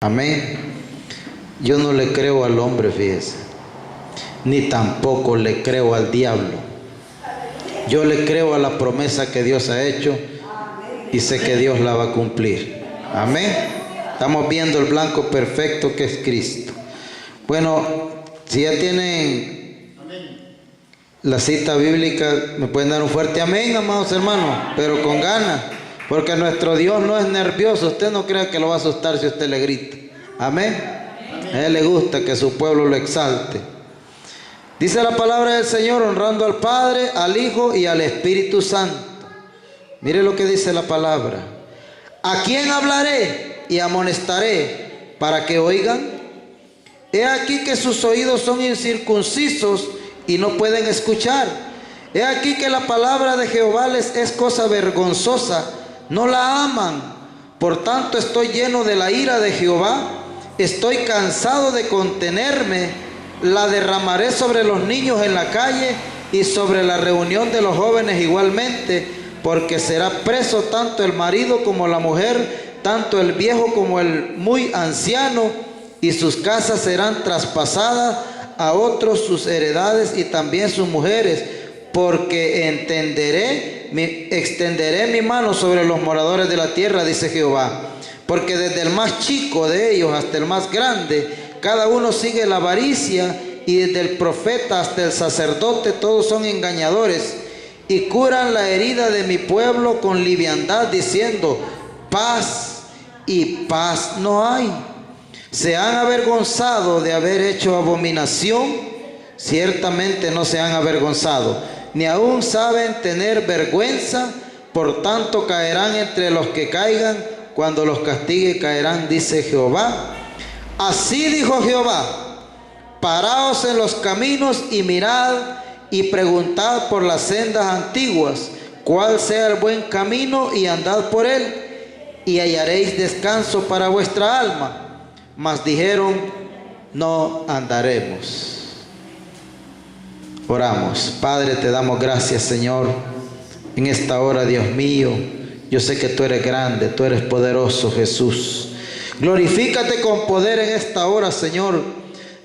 Amén. Yo no le creo al hombre, fíjese, ni tampoco le creo al diablo. Yo le creo a la promesa que Dios ha hecho y sé que Dios la va a cumplir. Amén. Estamos viendo el blanco perfecto que es Cristo. Bueno, si ya tienen la cita bíblica, me pueden dar un fuerte amén, amados hermanos, pero con ganas, porque nuestro Dios no es nervioso. Usted no crea que lo va a asustar si usted le grita. Amén. A Él le gusta que su pueblo lo exalte. Dice la palabra del Señor, honrando al Padre, al Hijo y al Espíritu Santo. Mire lo que dice la palabra. ¿A quién hablaré y amonestaré para que oigan? He aquí que sus oídos son incircuncisos y no pueden escuchar. He aquí que la palabra de Jehová les es cosa vergonzosa, no la aman. Por tanto estoy lleno de la ira de Jehová, estoy cansado de contenerme, la derramaré sobre los niños en la calle y sobre la reunión de los jóvenes igualmente, porque será preso tanto el marido como la mujer, tanto el viejo como el muy anciano, y sus casas serán traspasadas a otros, sus heredades y también sus mujeres, porque extenderé mi mano sobre los moradores de la tierra, dice Jehová, porque desde el más chico de ellos hasta el más grande, cada uno sigue la avaricia, y desde el profeta hasta el sacerdote todos son engañadores, y curan la herida de mi pueblo con liviandad, diciendo paz, y paz no hay. Se han avergonzado de haber hecho abominación, ciertamente no se han avergonzado, ni aún saben tener vergüenza, por tanto caerán entre los que caigan, cuando los castigue caerán, dice Jehová. Así dijo Jehová: paraos en los caminos y mirad y preguntad por las sendas antiguas, cuál sea el buen camino, y andad por él, y hallaréis descanso para vuestra alma. Mas dijeron: no andaremos. Oramos. Padre, te damos gracias, Señor, en esta hora, Dios mío. Yo sé que tú eres grande, tú eres poderoso, Jesús. Glorifícate con poder en esta hora, Señor.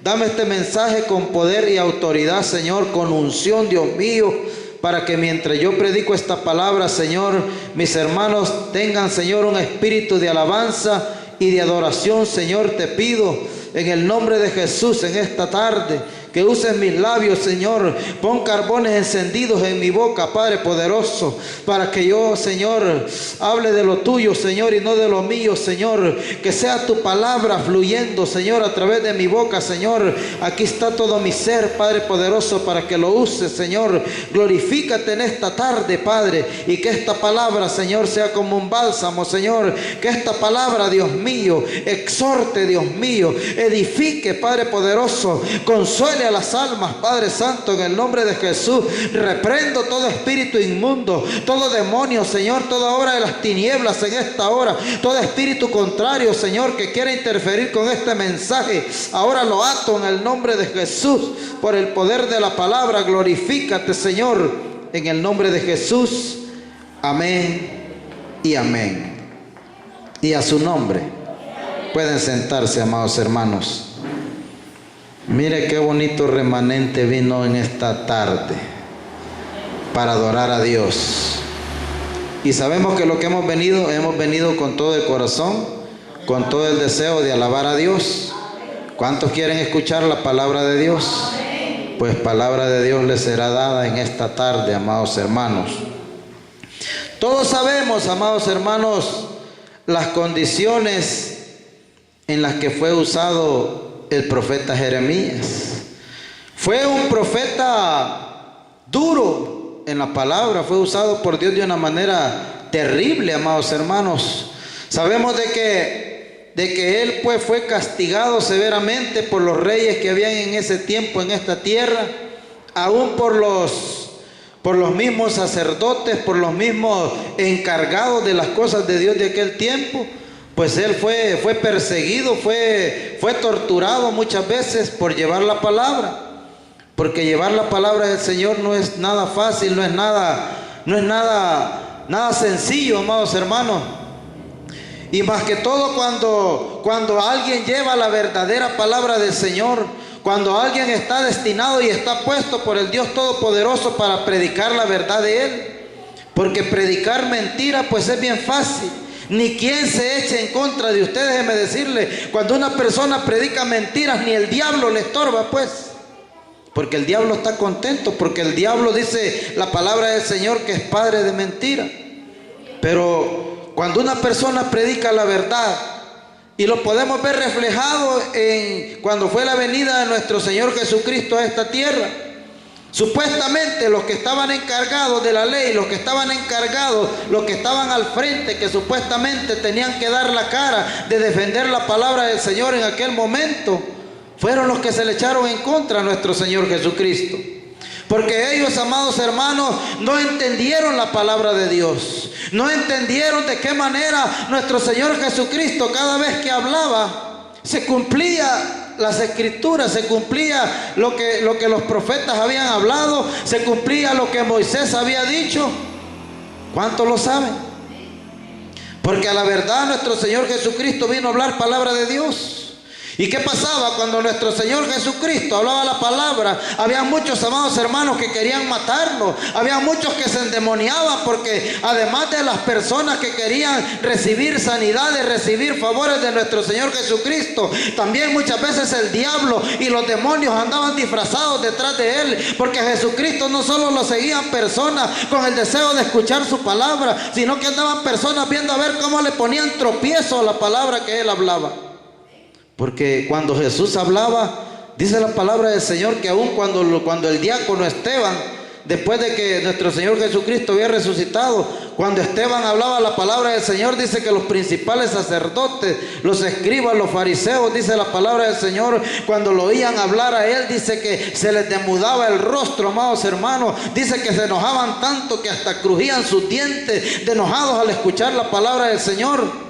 Dame este mensaje con poder y autoridad, Señor, con unción, Dios mío, para que mientras yo predico esta palabra, Señor, mis hermanos tengan, Señor, un espíritu de alabanza y de adoración. Señor, te pido en el nombre de Jesús en esta tarde que uses mis labios, Señor. Pon carbones encendidos en mi boca, Padre poderoso, para que yo, Señor, hable de lo tuyo, Señor, y no de lo mío, Señor. Que sea tu palabra fluyendo, Señor, a través de mi boca, Señor. Aquí está todo mi ser, Padre poderoso, para que lo uses, Señor. Glorifícate en esta tarde, Padre, y que esta palabra, Señor, sea como un bálsamo, Señor. Que esta palabra, Dios mío, exhorte, Dios mío, edifique, Padre poderoso, consuele a las almas, Padre Santo, en el nombre de Jesús. Reprendo todo espíritu inmundo, todo demonio, Señor, toda obra de las tinieblas en esta hora, todo espíritu contrario, Señor, que quiera interferir con este mensaje, ahora lo ato en el nombre de Jesús, por el poder de la palabra. Glorifícate, Señor, en el nombre de Jesús. Amén y amén. Y a su nombre. Pueden sentarse, amados hermanos. Mire qué bonito remanente vino en esta tarde para adorar a Dios. Y sabemos que lo que hemos venido con todo el corazón, con todo el deseo de alabar a Dios. ¿Cuántos quieren escuchar la palabra de Dios? Pues palabra de Dios les será dada en esta tarde, amados hermanos. Todos sabemos, amados hermanos, las condiciones en las que fue usado el profeta Jeremías. Fue un profeta duro en la palabra, fue usado por Dios de una manera terrible, amados hermanos. Sabemos de que él pues fue castigado severamente por los reyes que habían en ese tiempo en esta tierra, aún por los mismos sacerdotes, por los mismos encargados de las cosas de Dios de aquel tiempo. Pues él fue perseguido, fue torturado muchas veces por llevar la palabra, porque llevar la palabra del Señor no es nada fácil, no es nada sencillo, amados hermanos. Y más que todo cuando alguien lleva la verdadera palabra del Señor, cuando alguien está destinado y está puesto por el Dios Todopoderoso para predicar la verdad de Él. Porque predicar mentira pues es bien fácil. Ni quien se eche en contra de usted. Déjeme decirle, cuando una persona predica mentiras, ni el diablo le estorba pues. Porque el diablo está contento, porque el diablo dice la palabra del Señor que es padre de mentira. Pero cuando una persona predica la verdad, y lo podemos ver reflejado en cuando fue la venida de nuestro Señor Jesucristo a esta tierra. Supuestamente los que estaban encargados de la ley, los que estaban encargados, los que estaban al frente, que supuestamente tenían que dar la cara de defender la palabra del Señor en aquel momento, fueron los que se le echaron en contra a nuestro Señor Jesucristo. Porque ellos, amados hermanos, no entendieron la palabra de Dios. No entendieron de qué manera nuestro Señor Jesucristo, cada vez que hablaba, se cumplía las escrituras, se cumplía lo que los profetas habían hablado, se cumplía lo que Moisés había dicho. ¿Cuántos lo saben? Porque a la verdad nuestro Señor Jesucristo vino a hablar palabra de Dios. ¿Y qué pasaba cuando nuestro Señor Jesucristo hablaba la palabra? Había muchos, amados hermanos, que querían matarlo. Había muchos que se endemoniaban porque además de las personas que querían recibir sanidades, recibir favores de nuestro Señor Jesucristo, también muchas veces el diablo y los demonios andaban disfrazados detrás de Él, porque Jesucristo no solo lo seguían personas con el deseo de escuchar su palabra, sino que andaban personas viendo a ver cómo le ponían tropiezo a la palabra que Él hablaba. Porque cuando Jesús hablaba, dice la palabra del Señor que aún cuando el diácono Esteban, después de que nuestro Señor Jesucristo había resucitado, cuando Esteban hablaba la palabra del Señor, dice que los principales sacerdotes, los escribas, los fariseos, dice la palabra del Señor, cuando lo oían hablar a Él, dice que se les demudaba el rostro, amados hermanos. Dice que se enojaban tanto que hasta crujían sus dientes de enojados al escuchar la palabra del Señor.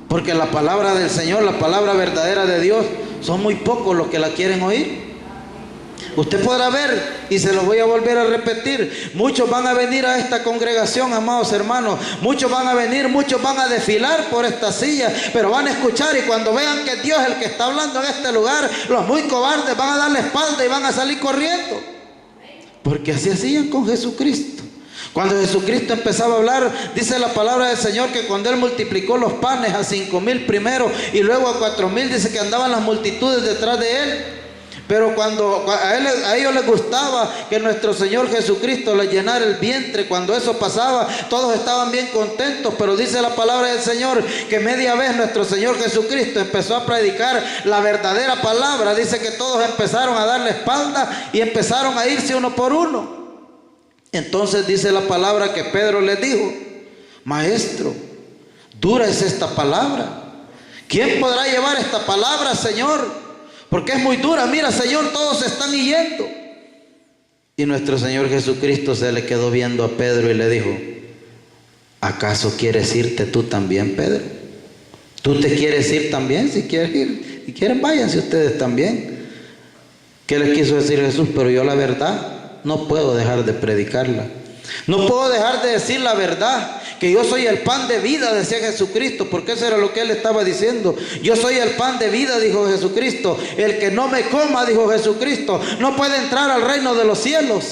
Porque la palabra del Señor, la palabra verdadera de Dios, son muy pocos los que la quieren oír. Usted podrá ver, y se lo voy a volver a repetir, muchos van a venir a esta congregación, amados hermanos, muchos van a venir, muchos van a desfilar por esta silla, pero van a escuchar, y cuando vean que Dios es el que está hablando en este lugar, los muy cobardes van a dar la espalda y van a salir corriendo. Porque así hacían con Jesucristo. Cuando Jesucristo empezaba a hablar, dice la palabra del Señor que cuando Él multiplicó los panes a 5,000 primero y luego a 4,000, dice que andaban las multitudes detrás de Él. Pero cuando a ellos les gustaba que nuestro Señor Jesucristo les llenara el vientre, cuando eso pasaba, todos estaban bien contentos. Pero dice la palabra del Señor que media vez nuestro Señor Jesucristo empezó a predicar la verdadera palabra. Dice que todos empezaron a darle espalda y empezaron a irse uno por uno. Entonces dice la palabra que Pedro les dijo: Maestro, dura es esta palabra. ¿Quién podrá llevar esta palabra, Señor? Porque es muy dura. Mira, Señor, todos se están yendo. Y nuestro Señor Jesucristo se le quedó viendo a Pedro y le dijo: ¿acaso quieres irte tú también, Pedro? ¿Tú te quieres ir también? Si quieres ir, si quieren, váyanse ustedes también. ¿Qué les quiso decir Jesús? Pero yo la verdad no puedo dejar de predicarla. No puedo dejar de decir la verdad, que yo soy el pan de vida, decía Jesucristo, porque eso era lo que Él estaba diciendo. Yo soy el pan de vida, dijo Jesucristo. El que no me coma, dijo Jesucristo, no puede entrar al reino de los cielos.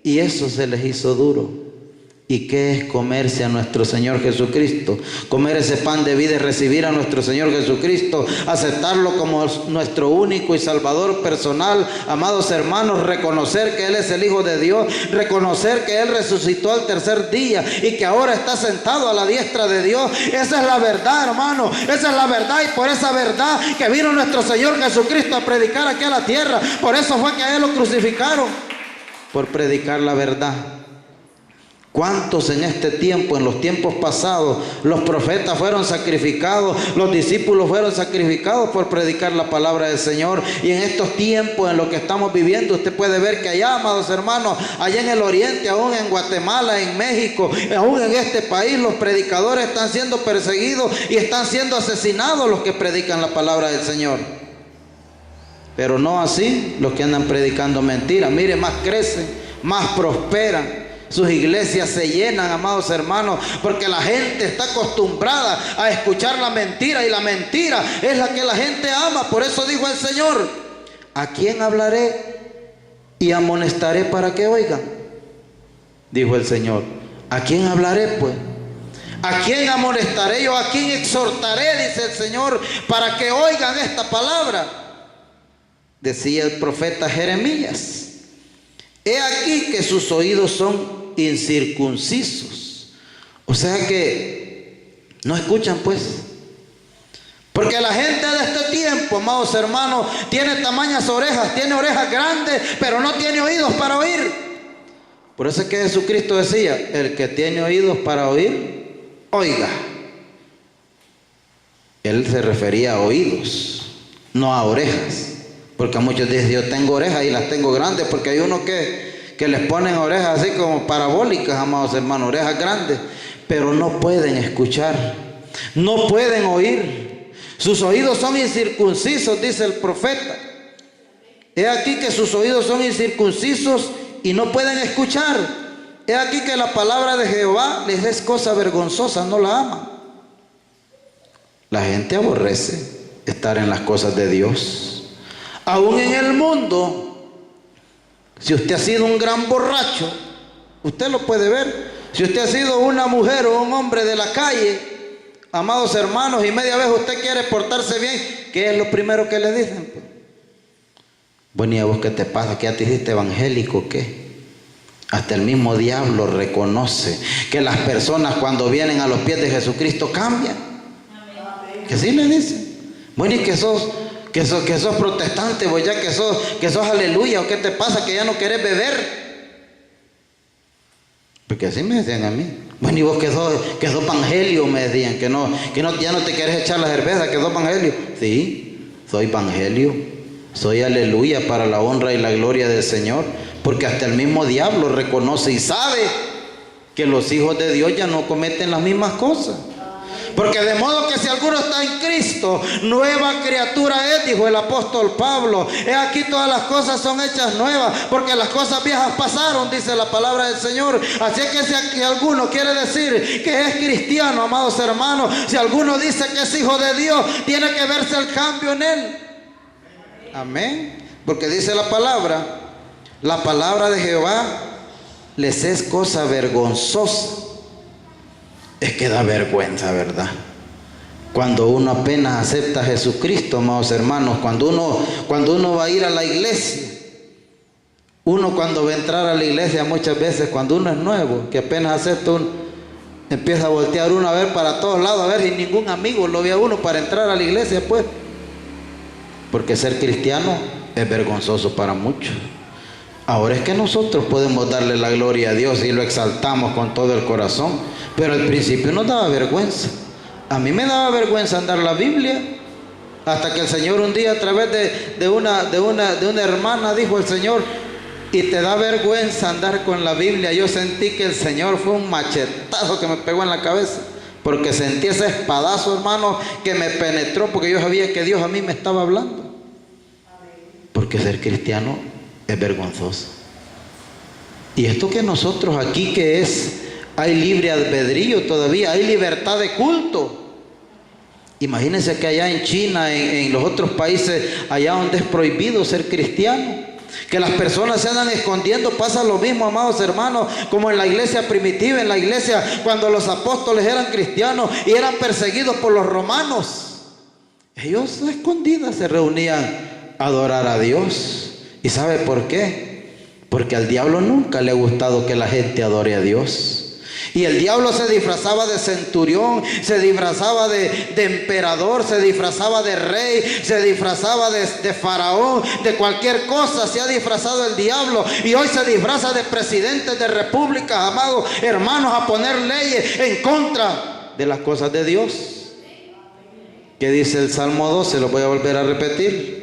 Y eso se les hizo duro. ¿Y qué es comerse a nuestro Señor Jesucristo? Comer ese pan de vida y recibir a nuestro Señor Jesucristo, aceptarlo como nuestro único y salvador personal. Amados hermanos, reconocer que Él es el Hijo de Dios, reconocer que Él resucitó al tercer día y que ahora está sentado a la diestra de Dios. Esa es la verdad, hermano, esa es la verdad, y por esa verdad que vino nuestro Señor Jesucristo a predicar aquí a la tierra. Por eso fue que a Él lo crucificaron, por predicar la verdad. ¿Cuántos en este tiempo, en los tiempos pasados, los profetas fueron sacrificados, los discípulos fueron sacrificados por predicar la palabra del Señor? Y en estos tiempos en los que estamos viviendo, usted puede ver que allá, amados hermanos, allá en el oriente, aún en Guatemala, en México, aún en este país, los predicadores están siendo perseguidos y están siendo asesinados los que predican la palabra del Señor. Pero no así los que andan predicando mentiras. Mire, más crecen, más prosperan. Sus iglesias se llenan, amados hermanos, porque la gente está acostumbrada a escuchar la mentira, y la mentira es la que la gente ama. Por eso dijo el Señor: ¿a quién hablaré y amonestaré para que oigan? Dijo el Señor: ¿a quién hablaré pues? ¿A quién amonestaré yo? ¿A quién exhortaré? Dice el Señor, para que oigan esta palabra. Decía el profeta Jeremías: he aquí que sus oídos son incircuncisos. O sea que no escuchan pues. Porque la gente de este tiempo, amados hermanos, tiene tamañas orejas, tiene orejas grandes, pero no tiene oídos para oír. Por eso es que Jesucristo decía: el que tiene oídos para oír, oiga. Él se refería a oídos, no a orejas. Porque muchos dicen: yo tengo orejas y las tengo grandes, porque hay unos que les ponen orejas así como parabólicas, amados hermanos, orejas grandes, pero no pueden escuchar, no pueden oír. Sus oídos son incircuncisos, dice el profeta. He aquí que sus oídos son incircuncisos y no pueden escuchar. He aquí que la palabra de Jehová les es cosa vergonzosa, no la aman. La gente aborrece estar en las cosas de Dios. Aún en el mundo, si usted ha sido un gran borracho, usted lo puede ver. Si usted ha sido una mujer o un hombre de la calle, amados hermanos, y media vez usted quiere portarse bien, ¿qué es lo primero que le dicen? Bueno, ¿y a vos qué te pasa? ¿Que ya te hiciste evangélico o qué? Hasta el mismo diablo reconoce que las personas cuando vienen a los pies de Jesucristo cambian. Que sí le dicen: bueno, ¿y que sos protestante, vos ya que sos aleluya, o qué te pasa que ya no querés beber? Porque así me decían a mí. Bueno, y vos que sos evangelio, me decían, ya no te querés echar la cerveza, que sos evangelio. Sí, soy evangelio, soy aleluya para la honra y la gloria del Señor, porque hasta el mismo diablo reconoce y sabe que los hijos de Dios ya no cometen las mismas cosas. Porque de modo que si alguno está en Cristo, nueva criatura es, dijo el apóstol Pablo. He aquí todas las cosas son hechas nuevas, porque las cosas viejas pasaron, dice la palabra del Señor. Así es que si alguno quiere decir que es cristiano, amados hermanos, si alguno dice que es hijo de Dios, tiene que verse el cambio en él. Amén. Porque dice la palabra de Jehová les es cosa vergonzosa. Es que da vergüenza, ¿verdad? Cuando uno apenas acepta a Jesucristo, amados hermanos, cuando uno va a ir a la iglesia, uno cuando va a entrar a la iglesia muchas veces, cuando uno es nuevo, que apenas acepta, uno empieza a voltear uno a ver para todos lados, a ver si ningún amigo lo ve a uno para entrar a la iglesia, pues. Porque ser cristiano es vergonzoso para muchos. Ahora es que nosotros podemos darle la gloria a Dios y lo exaltamos con todo el corazón, pero al principio nos daba vergüenza. A mí me daba vergüenza andar la Biblia, hasta que el Señor un día a través de una hermana dijo el Señor: y te da vergüenza andar con la Biblia. Yo sentí que el Señor fue un machetazo que me pegó en la cabeza, porque sentí ese espadazo, hermano, que me penetró, porque yo sabía que Dios a mí me estaba hablando. Porque ser cristiano es vergonzoso. Y esto que nosotros aquí hay libre albedrío todavía, hay libertad de culto. Imagínense que allá en China, en los otros países, allá donde es prohibido ser cristiano, que las personas se andan escondiendo, pasa lo mismo, amados hermanos, como en la iglesia primitiva, en la iglesia cuando los apóstoles eran cristianos y eran perseguidos por los romanos. Ellos a escondidas se reunían a adorar a Dios. ¿Y sabe por qué? Porque al diablo nunca le ha gustado que la gente adore a Dios. Y el diablo se disfrazaba de centurión, se disfrazaba de emperador, se disfrazaba de rey, se disfrazaba de faraón, de cualquier cosa se ha disfrazado el diablo. Y hoy se disfraza de presidentes de repúblicas, amados hermanos, a poner leyes en contra de las cosas de Dios. ¿Qué dice el Salmo 12? Lo voy a volver a repetir.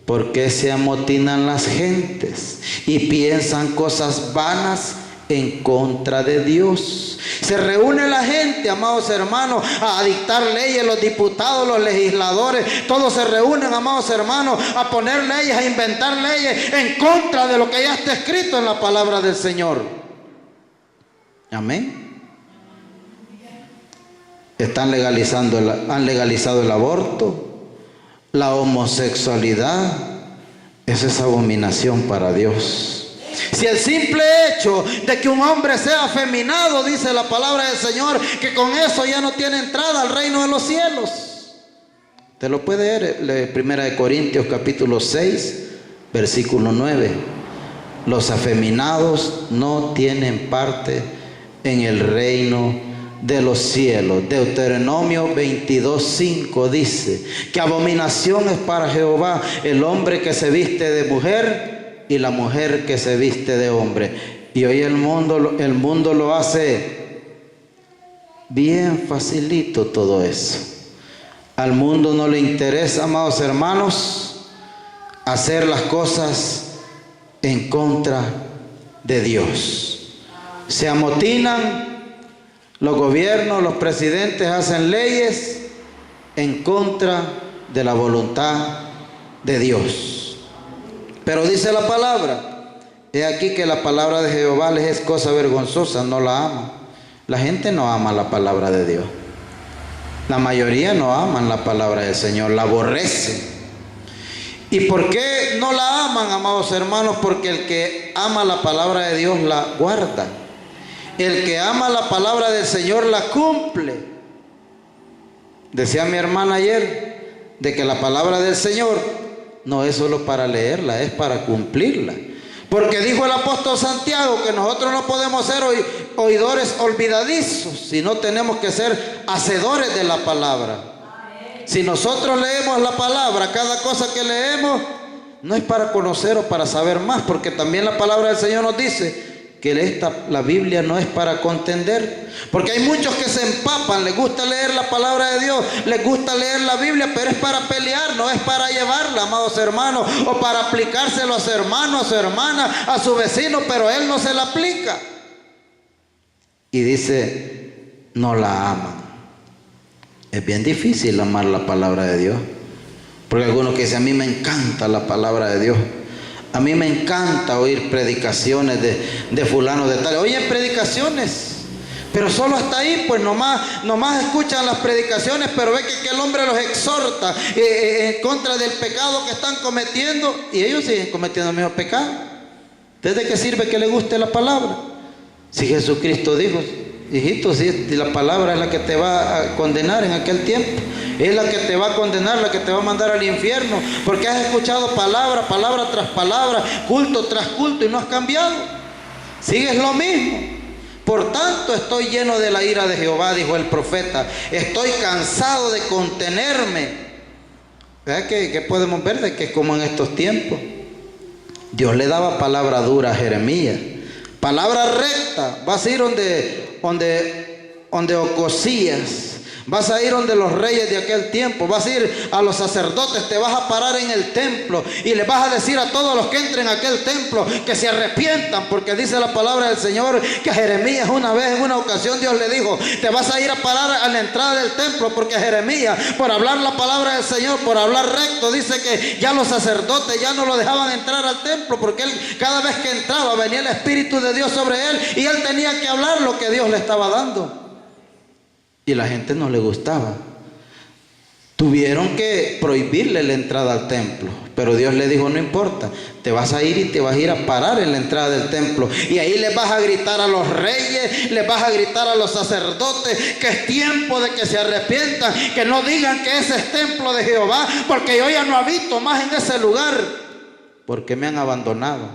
¿Por qué se amotinan las gentes y piensan cosas vanas en contra de Dios? Se reúne la gente, amados hermanos, a dictar leyes, los diputados, los legisladores, todos se reúnen, amados hermanos, a poner leyes, a inventar leyes en contra de lo que ya está escrito en la palabra del Señor. Amén. Han legalizado el aborto, la homosexualidad. Esa es abominación para Dios. Si el simple hecho de que un hombre sea afeminado, dice la palabra del Señor, que con eso ya no tiene entrada al reino de los cielos. Te lo puede leer, 1 Corintios capítulo 6, versículo 9. Los afeminados no tienen parte en el reino de los cielos. Deuteronomio 22:5 dice que abominación es para Jehová el hombre que se viste de mujer y la mujer que se viste de hombre. Y hoy el mundo lo hace bien facilito todo eso. Al mundo no le interesa, amados hermanos, hacer las cosas en contra de Dios. Se amotinan, los gobiernos, los presidentes hacen leyes en contra de la voluntad de Dios. Pero dice la palabra, he aquí que la palabra de Jehová les es cosa vergonzosa, no la ama. La gente no ama la palabra de Dios. La mayoría no aman la palabra del Señor, la aborrecen. ¿Y por qué no la aman, amados hermanos? Porque el que ama la palabra de Dios la guarda. El que ama la palabra del Señor la cumple. Decía mi hermana ayer, de que la palabra del Señor no es solo para leerla, es para cumplirla. Porque dijo el apóstol Santiago que nosotros no podemos ser oidores olvidadizos, sino tenemos que ser hacedores de la palabra. Si nosotros leemos la palabra, cada cosa que leemos no es para conocer o para saber más, porque también la palabra del Señor nos dice que la Biblia no es para contender, porque hay muchos que se empapan, les gusta leer la palabra de Dios, les gusta leer la Biblia, pero es para pelear, no es para llevarla, amados hermanos, o para aplicárselo a su hermano, a su hermana, a su vecino, pero él no se la aplica. Y dice, no la aman. Es bien difícil amar la palabra de Dios, porque algunos que dicen, a mí me encanta la palabra de Dios. A mí me encanta oír predicaciones de fulano de tal. Oyen predicaciones, pero solo hasta ahí, pues nomás escuchan las predicaciones, pero ve que el hombre los exhorta en contra del pecado que están cometiendo, y ellos siguen cometiendo el mismo pecado. ¿Desde qué sirve que le guste la palabra? Si Jesucristo dijo, hijito, si la palabra es la que te va a condenar en aquel tiempo, es la que te va a condenar, la que te va a mandar al infierno, porque has escuchado palabra tras palabra, culto tras culto, y no has cambiado, sigues lo mismo. Por tanto estoy lleno de la ira de Jehová, dijo el profeta, estoy cansado de contenerme. ¿Verdad que podemos ver de que es como en estos tiempos? Dios le daba palabra dura a Jeremías, palabra recta. Vas a ir donde Ocosías, vas a ir donde los reyes de aquel tiempo, vas a ir a los sacerdotes, te vas a parar en el templo y le vas a decir a todos los que entren a aquel templo que se arrepientan, porque dice la palabra del Señor que a Jeremías una vez, en una ocasión, Dios le dijo, te vas a ir a parar a la entrada del templo, porque a Jeremías, por hablar la palabra del Señor, por hablar recto, dice que ya los sacerdotes ya no lo dejaban entrar al templo, porque él, cada vez que entraba, venía el Espíritu de Dios sobre él y él tenía que hablar lo que Dios le estaba dando. Y la gente no le gustaba. Tuvieron que prohibirle la entrada al templo, pero Dios le dijo, no importa, te vas a ir y te vas a ir a parar en la entrada del templo, y ahí les vas a gritar a los reyes, les vas a gritar a los sacerdotes que es tiempo de que se arrepientan, que no digan que ese es templo de Jehová, porque yo ya no habito más en ese lugar, porque me han abandonado,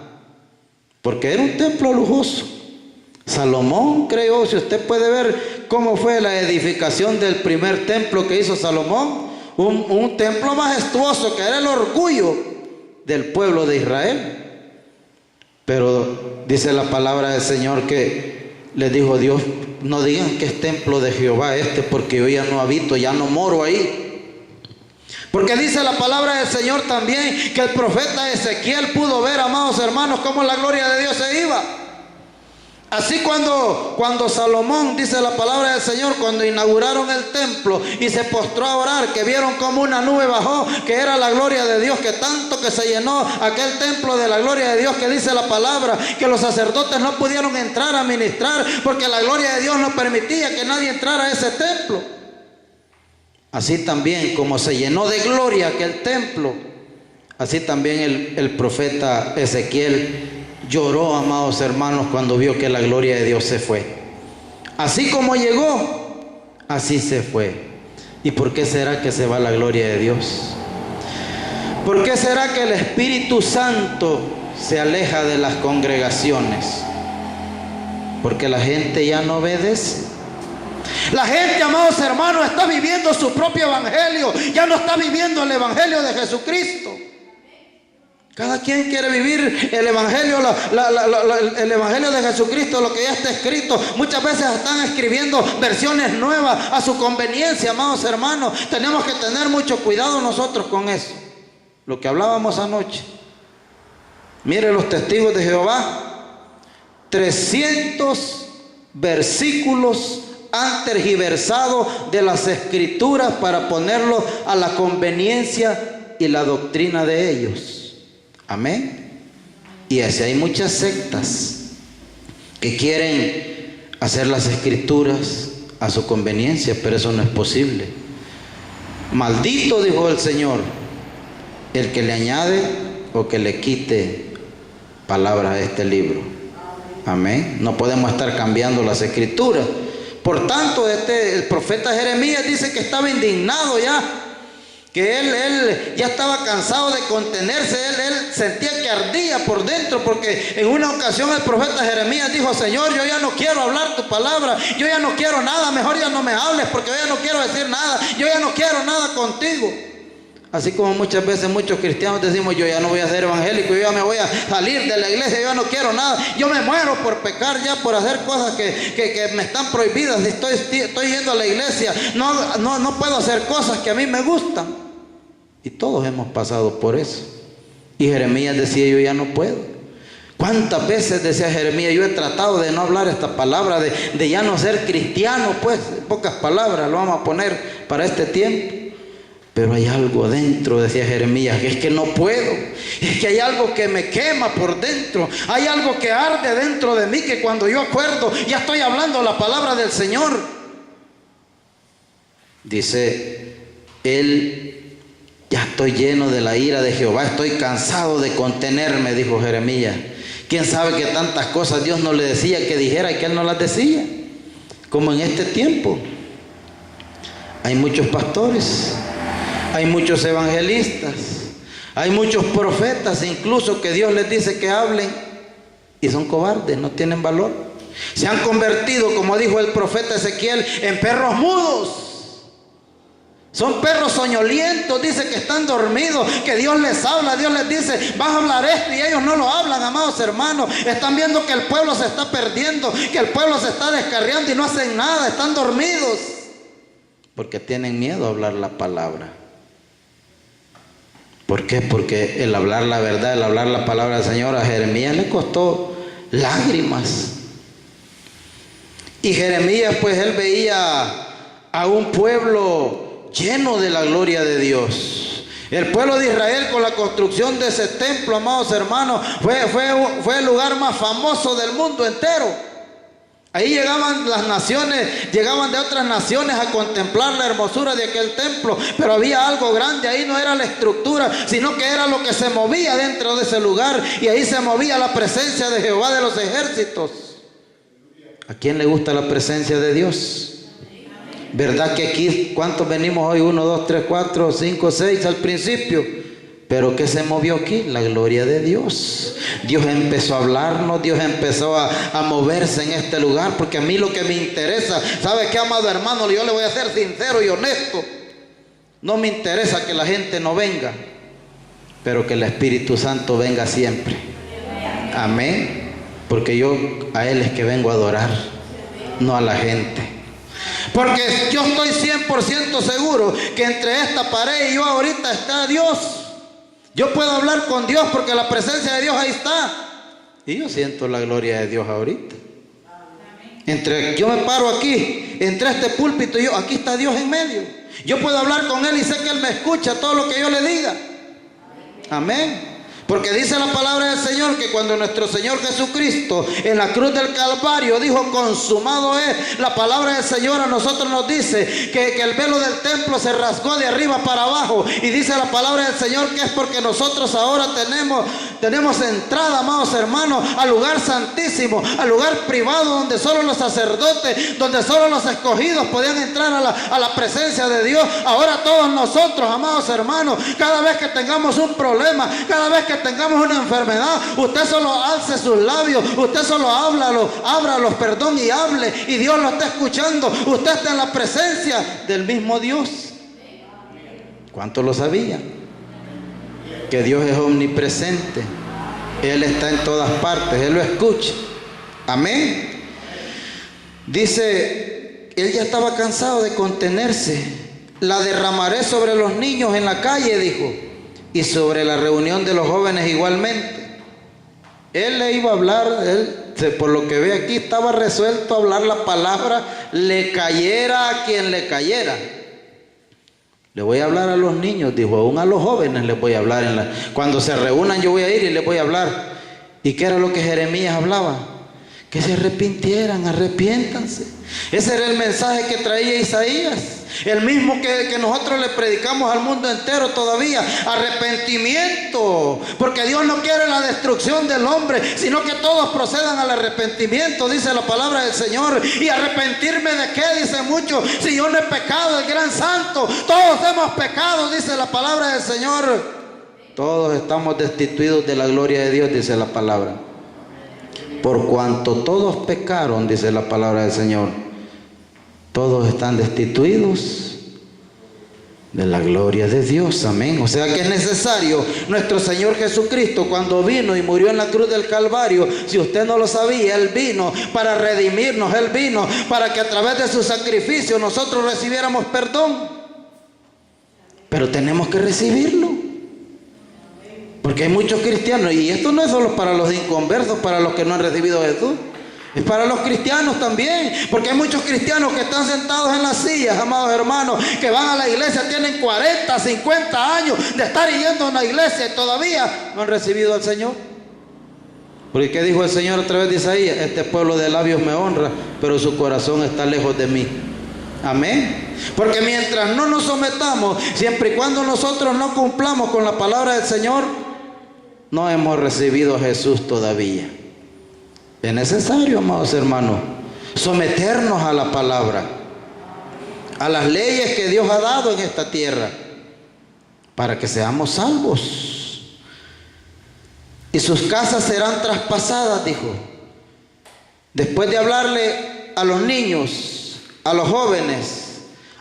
porque era un templo lujoso. Salomón creó, si usted puede ver cómo fue la edificación del primer templo que hizo Salomón, un templo majestuoso que era el orgullo del pueblo de Israel. Pero dice la palabra del Señor que le dijo Dios, no digan que es templo de Jehová porque yo ya no habito, ya no moro ahí. Porque dice la palabra del Señor también que el profeta Ezequiel pudo ver, amados hermanos, cómo la gloria de Dios se iba. Así cuando Salomón, dice la palabra del Señor, cuando inauguraron el templo y se postró a orar, que vieron como una nube bajó, que era la gloria de Dios, que tanto que se llenó aquel templo de la gloria de Dios, que dice la palabra, que los sacerdotes no pudieron entrar a ministrar, porque la gloria de Dios no permitía que nadie entrara a ese templo. Así también, como se llenó de gloria aquel templo, así también el profeta Ezequiel lloró, amados hermanos, cuando vio que la gloria de Dios se fue. Así como llegó, así se fue. ¿Y por qué será que se va la gloria de Dios? ¿Por qué será que el Espíritu Santo se aleja de las congregaciones? Porque la gente ya no obedece. La gente, amados hermanos, está viviendo su propio evangelio, ya no está viviendo el evangelio de Jesucristo. Cada quien quiere vivir el evangelio, el evangelio de Jesucristo, lo que ya está escrito. Muchas veces están escribiendo versiones nuevas a su conveniencia, amados hermanos. Tenemos que tener mucho cuidado nosotros con eso. Lo que hablábamos anoche. Mire los testigos de Jehová. 300 versículos han tergiversado de las escrituras para ponerlo a la conveniencia y la doctrina de ellos. Amén. Y así hay muchas sectas que quieren hacer las escrituras a su conveniencia, pero eso no es posible. Maldito, dijo el Señor, el que le añade o que le quite palabras a este libro. Amén. No podemos estar cambiando las escrituras. Por tanto, el profeta Jeremías dice que estaba indignado ya, que él ya estaba cansado de contenerse, él sentía que ardía por dentro, porque en una ocasión el profeta Jeremías dijo: Señor, yo ya no quiero hablar tu palabra, yo ya no quiero nada, mejor ya no me hables, porque yo ya no quiero decir nada, yo ya no quiero nada contigo. Así como muchas veces muchos cristianos decimos: yo ya no voy a ser evangélico, yo ya me voy a salir de la iglesia, yo ya no quiero nada, yo me muero por pecar ya, por hacer cosas que me están prohibidas, estoy yendo a la iglesia, no puedo hacer cosas que a mí me gustan. Y todos hemos pasado por eso. Y Jeremías decía: yo ya no puedo. ¿Cuántas veces decía Jeremías: yo he tratado de no hablar esta palabra, de ya no ser cristiano? Pues, en pocas palabras lo vamos a poner para este tiempo. Pero hay algo dentro, decía Jeremías, que es que no puedo. Es que hay algo que me quema por dentro. Hay algo que arde dentro de mí, que cuando yo acuerdo, ya estoy hablando la palabra del Señor. Dice él: ya estoy lleno de la ira de Jehová, estoy cansado de contenerme, dijo Jeremías. ¿Quién sabe que tantas cosas Dios no le decía que dijera y que él no las decía? Como en este tiempo. Hay muchos pastores, hay muchos evangelistas, hay muchos profetas incluso que Dios les dice que hablen y son cobardes, no tienen valor. Se han convertido, como dijo el profeta Ezequiel, en perros mudos. Son perros soñolientos, dice que están dormidos, que Dios les habla, Dios les dice: vas a hablar esto, y ellos no lo hablan, amados hermanos. Están viendo que el pueblo se está perdiendo, que el pueblo se está descarriando y no hacen nada, están dormidos. Porque tienen miedo a hablar la palabra. ¿Por qué? Porque el hablar la verdad, el hablar la palabra del Señor, a Jeremías le costó lágrimas. Y Jeremías, pues él veía a un pueblo lleno de la gloria de Dios. El pueblo de Israel, con la construcción de ese templo, amados hermanos, fue el lugar más famoso del mundo entero. Ahí llegaban las naciones, llegaban de otras naciones a contemplar la hermosura de aquel templo, pero había algo grande ahí, no era la estructura, sino que era lo que se movía dentro de ese lugar, y ahí se movía la presencia de Jehová de los ejércitos. ¿A quién le gusta la presencia de Dios? ¿Verdad que aquí, cuántos venimos hoy? 1, 2, 3, 4, 5, 6 al principio. Pero ¿qué se movió aquí? La gloria de Dios. Dios empezó a hablarnos, Dios empezó a moverse en este lugar, porque a mí lo que me interesa, ¿sabe qué, amado hermano? Yo le voy a ser sincero y honesto. No me interesa que la gente no venga, pero que el Espíritu Santo venga siempre. Amén. Porque yo a Él es que vengo a adorar, no a la gente. Porque yo estoy 100% seguro que entre esta pared y yo ahorita está Dios. Yo puedo hablar con Dios porque la presencia de Dios ahí está. Y yo siento la gloria de Dios ahorita. Yo me paro aquí, entre este púlpito, y aquí está Dios en medio. Yo puedo hablar con Él y sé que Él me escucha todo lo que yo le diga. Amén. Porque dice la palabra del Señor que cuando nuestro Señor Jesucristo en la cruz del Calvario dijo consumado es, la palabra del Señor a nosotros nos dice que el velo del templo se rasgó de arriba para abajo, y dice la palabra del Señor que es porque nosotros ahora tenemos entrada, amados hermanos, al lugar santísimo, al lugar privado donde solo los sacerdotes, donde solo los escogidos podían entrar a la presencia de Dios. Ahora todos nosotros, amados hermanos, cada vez que tengamos un problema, cada vez que tengamos una enfermedad, usted solo alce sus labios, usted solo ábralos, perdón, y hable, y Dios lo está escuchando. Usted está en la presencia del mismo Dios. ¿Cuántos lo sabían? Que Dios es omnipresente. Él está en todas partes, Él lo escucha. Amén. Dice, Él ya estaba cansado de contenerse. La derramaré sobre los niños en la calle, dijo, y sobre la reunión de los jóvenes igualmente. Él le iba a hablar, por lo que ve aquí, estaba resuelto a hablar la palabra, le cayera a quien le cayera. Le voy a hablar a los niños, dijo, aún a los jóvenes les voy a hablar. Cuando se reúnan yo voy a ir y les voy a hablar. ¿Y qué era lo que Jeremías hablaba? Que se arrepintieran, arrepiéntanse. Ese era el mensaje que traía Isaías. El mismo que nosotros le predicamos al mundo entero todavía. Arrepentimiento. Porque Dios no quiere la destrucción del hombre, sino que todos procedan al arrepentimiento, dice la palabra del Señor. ¿Y arrepentirme de qué? Dice muchos. Si yo no he pecado, el gran santo. Todos hemos pecado, dice la palabra del Señor. Todos estamos destituidos de la gloria de Dios, dice la palabra. Por cuanto todos pecaron, dice la palabra del Señor, todos están destituidos de la gloria de Dios. Amén. O sea que es necesario nuestro Señor Jesucristo, cuando vino y murió en la cruz del Calvario, si usted no lo sabía, Él vino para redimirnos, Él vino para que a través de su sacrificio nosotros recibiéramos perdón. Pero tenemos que recibirlo. Porque hay muchos cristianos, y esto no es solo para los inconversos, para los que no han recibido a Jesús, es para los cristianos también. Porque hay muchos cristianos que están sentados en las sillas, amados hermanos, que van a la iglesia, tienen 40, 50 años de estar yendo a una iglesia y todavía no han recibido al Señor. Porque ¿qué dijo el Señor a través de Isaías? Este pueblo de labios me honra, pero su corazón está lejos de mí. Amén. Porque mientras no nos sometamos, siempre y cuando nosotros no cumplamos con la palabra del Señor, no hemos recibido a Jesús todavía. Es necesario, amados hermanos, someternos a la palabra, a las leyes que Dios ha dado en esta tierra, para que seamos salvos. Y sus casas serán traspasadas, dijo. Después de hablarle a los niños, a los jóvenes,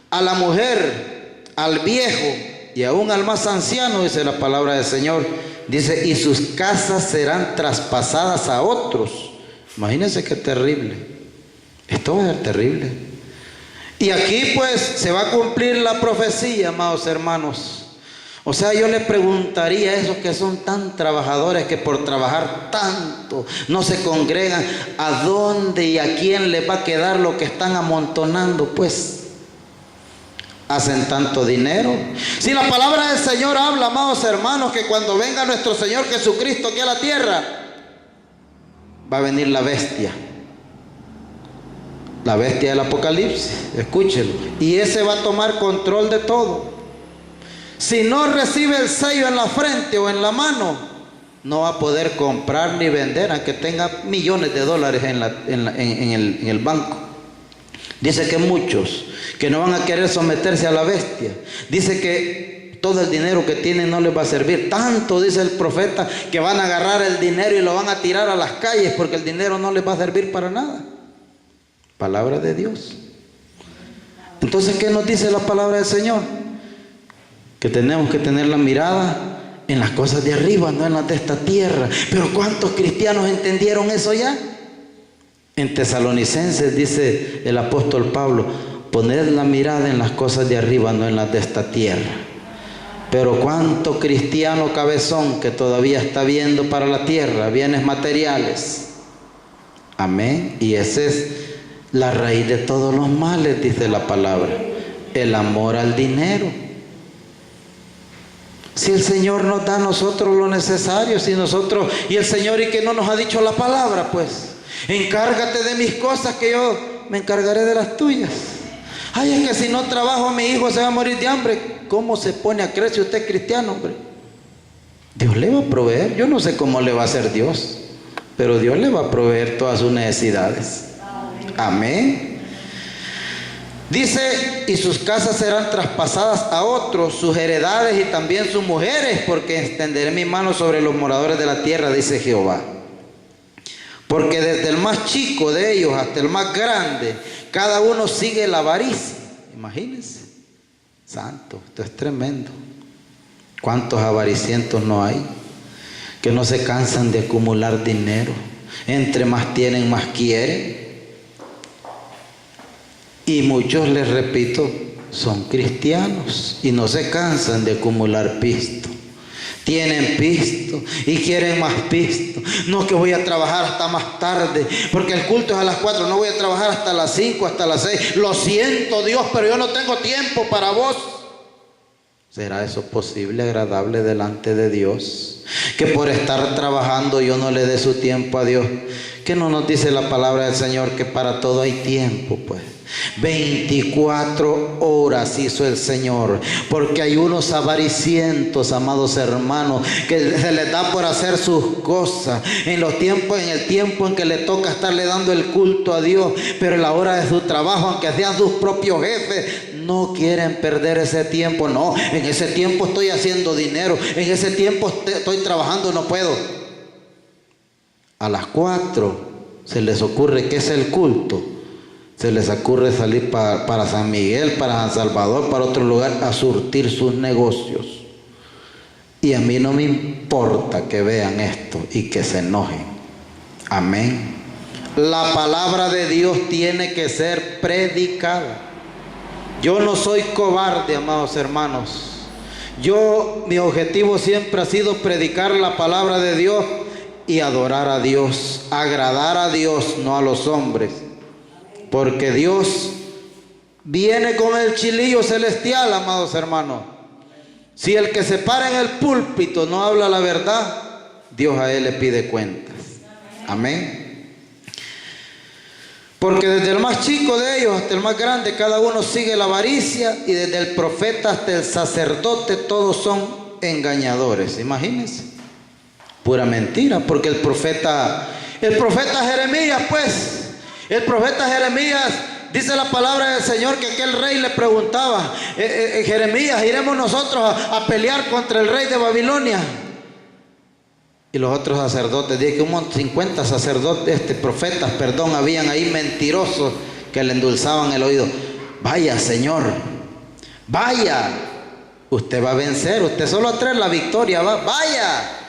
a la mujer, al viejo y aún al más anciano, dice la palabra del Señor, dice, y sus casas serán traspasadas a otros. Imagínense qué terrible. Esto va a ser terrible. Y aquí pues se va a cumplir la profecía, amados hermanos. O sea, yo les preguntaría a esos que son tan trabajadores, que por trabajar tanto no se congregan, ¿a dónde y a quién les va a quedar lo que están amontonando? Pues hacen tanto dinero. Si la palabra del Señor habla, amados hermanos, que cuando venga nuestro Señor Jesucristo aquí a la tierra, va a venir la bestia. La bestia del Apocalipsis, escúchelo. Y ese va a tomar control de todo. Si no recibe el sello en la frente o en la mano, no va a poder comprar ni vender, aunque tenga millones de dólares en el banco. Dice que muchos que no van a querer someterse a la bestia. Dice que todo el dinero que tienen no les va a servir. Tanto, dice el profeta, que van a agarrar el dinero y lo van a tirar a las calles, porque el dinero no les va a servir para nada. Palabra de Dios. Entonces, ¿qué nos dice la palabra del Señor? Que tenemos que tener la mirada en las cosas de arriba, no en las de esta tierra. Pero ¿cuántos cristianos entendieron eso ya? En Tesalonicenses dice el apóstol Pablo, poned la mirada en las cosas de arriba, no en las de esta tierra. Pero cuánto cristiano cabezón que todavía está viendo para la tierra, bienes materiales. Amén. Y ese es La raíz de todos los males, dice la palabra, el amor al dinero. Si el Señor nos da a nosotros lo necesario, y el Señor y que no nos ha dicho la palabra, pues, encárgate de mis cosas que yo me encargaré de las tuyas. Ay, es que si no trabajo mi hijo se va a morir de hambre. ¿Cómo se pone a creer si usted es cristiano, hombre? Dios le va a proveer. Yo no sé cómo le va a hacer Dios, pero Dios le va a proveer todas sus necesidades. Amén. Dice, y sus casas serán traspasadas a otros, sus heredades y también sus mujeres, porque extenderé mi mano sobre los moradores de la tierra, dice Jehová. Porque desde el más chico de ellos hasta el más grande, cada uno sigue la avaricia. Imagínense. Santo, esto es tremendo. ¿Cuántos avaricientos no hay? Que no se cansan de acumular dinero. Entre más tienen, más quieren. Y muchos, les repito, son cristianos y no se cansan de acumular pisto. Tienen pisto y quieren más pisto. No, que voy a trabajar hasta más tarde, porque el culto es a las 4. No voy a trabajar hasta las 5, hasta las 6. Lo siento, Dios, pero yo no tengo tiempo para vos. ¿Será eso posible, agradable delante de Dios? Que por estar trabajando yo no le dé su tiempo a Dios. ¿Qué no nos dice la palabra del Señor? Que para todo hay tiempo, pues. 24 horas hizo el Señor, porque hay unos avaricientos, amados hermanos, que se les da por hacer sus cosas en el tiempo en que le toca estarle dando el culto a Dios, pero en la hora de su trabajo, aunque sean sus propios jefes, no quieren perder ese tiempo. No, en ese tiempo estoy haciendo dinero, en ese tiempo estoy trabajando, no puedo. A las 4 se les ocurre que es el culto. Se les ocurre salir para San Miguel, para San Salvador, para otro lugar, a surtir sus negocios. Y a mí no me importa que vean esto y que se enojen. Amén. La palabra de Dios tiene que ser predicada. Yo no soy cobarde, amados hermanos. Mi objetivo siempre ha sido predicar la palabra de Dios y adorar a Dios, agradar a Dios, no a los hombres. Porque Dios viene con el chilillo celestial, amados hermanos. Si el que se para en el púlpito no habla la verdad, Dios a él le pide cuentas. Amén. Porque desde el más chico de ellos hasta el más grande, cada uno sigue la avaricia, y desde el profeta hasta el sacerdote, todos son engañadores. Imagínense. Pura mentira, porque el profeta Jeremías, pues, el profeta Jeremías, dice la palabra del Señor que aquel rey le preguntaba, Jeremías, iremos nosotros a pelear contra el rey de Babilonia. Y los otros sacerdotes, dije que 50 sacerdotes, profetas, habían ahí mentirosos que le endulzaban el oído. Vaya, Señor, vaya, usted va a vencer, usted solo a traer la victoria, vaya.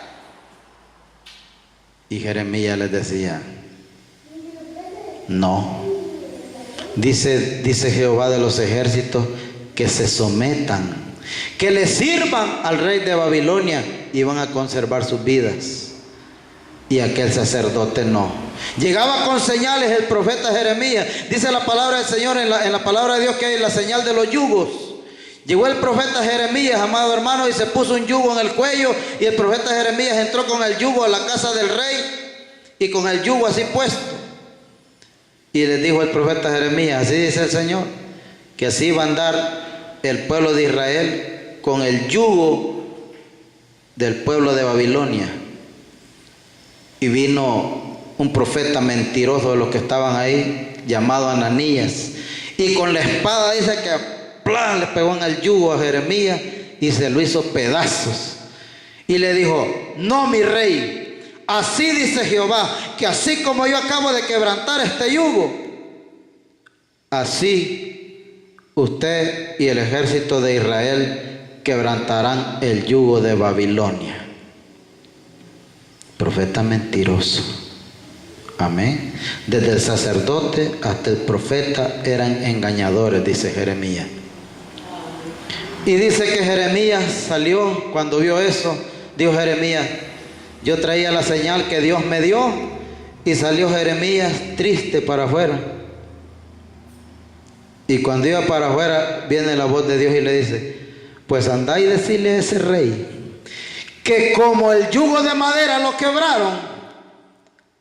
Y Jeremías les decía, no, dice Jehová de los ejércitos, que se sometan, que le sirvan al rey de Babilonia y van a conservar sus vidas. Y aquel sacerdote no. Llegaba con señales el profeta Jeremías. Dice la palabra del Señor en la palabra de Dios que hay la señal de los yugos. Llegó el profeta Jeremías, amado hermano, y se puso un yugo en el cuello, y el profeta Jeremías entró con el yugo a la casa del rey y con el yugo así puesto. Y les dijo el profeta Jeremías, así dice el Señor, que así va a andar el pueblo de Israel con el yugo del pueblo de Babilonia. Y vino un profeta mentiroso de los que estaban ahí, llamado Ananías, y con la espada dice que ¡plá!, le pegó en el yugo a Jeremías y se lo hizo pedazos. Y le dijo, no, mi rey, así dice Jehová, que así como yo acabo de quebrantar este yugo, así usted y el ejército de Israel quebrantarán el yugo de Babilonia. Profeta mentiroso. Amén. Desde el sacerdote hasta el profeta eran engañadores, dice Jeremías. Y dice que Jeremías salió cuando vio eso. Dijo Jeremías, yo traía la señal que Dios me dio, y salió Jeremías triste para afuera. Y cuando iba para afuera, viene la voz de Dios y le dice: pues andá y decirle a ese rey que como el yugo de madera lo quebraron,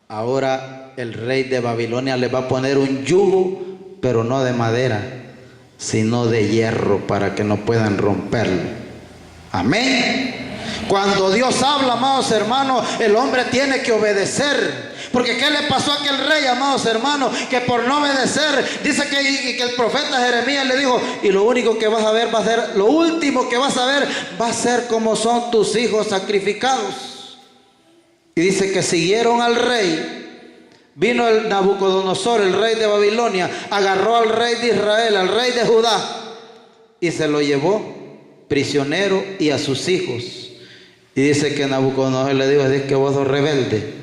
ahora el rey de Babilonia le va a poner un yugo, pero no de madera, sino de hierro, para que no puedan romperlo. Amén. Cuando Dios habla, amados hermanos, el hombre tiene que obedecer. Porque ¿qué le pasó a aquel rey, amados hermanos? Que por no obedecer, dice que el profeta Jeremías le dijo: y lo único que vas a ver va a ser, lo último que vas a ver va a ser como son tus hijos sacrificados. Y dice que siguieron al rey. Vino el Nabucodonosor, el rey de Babilonia, agarró al rey de Israel, al rey de Judá, y se lo llevó prisionero y a sus hijos. Y dice que Nabucodonosor le dijo: es que vos sos rebelde,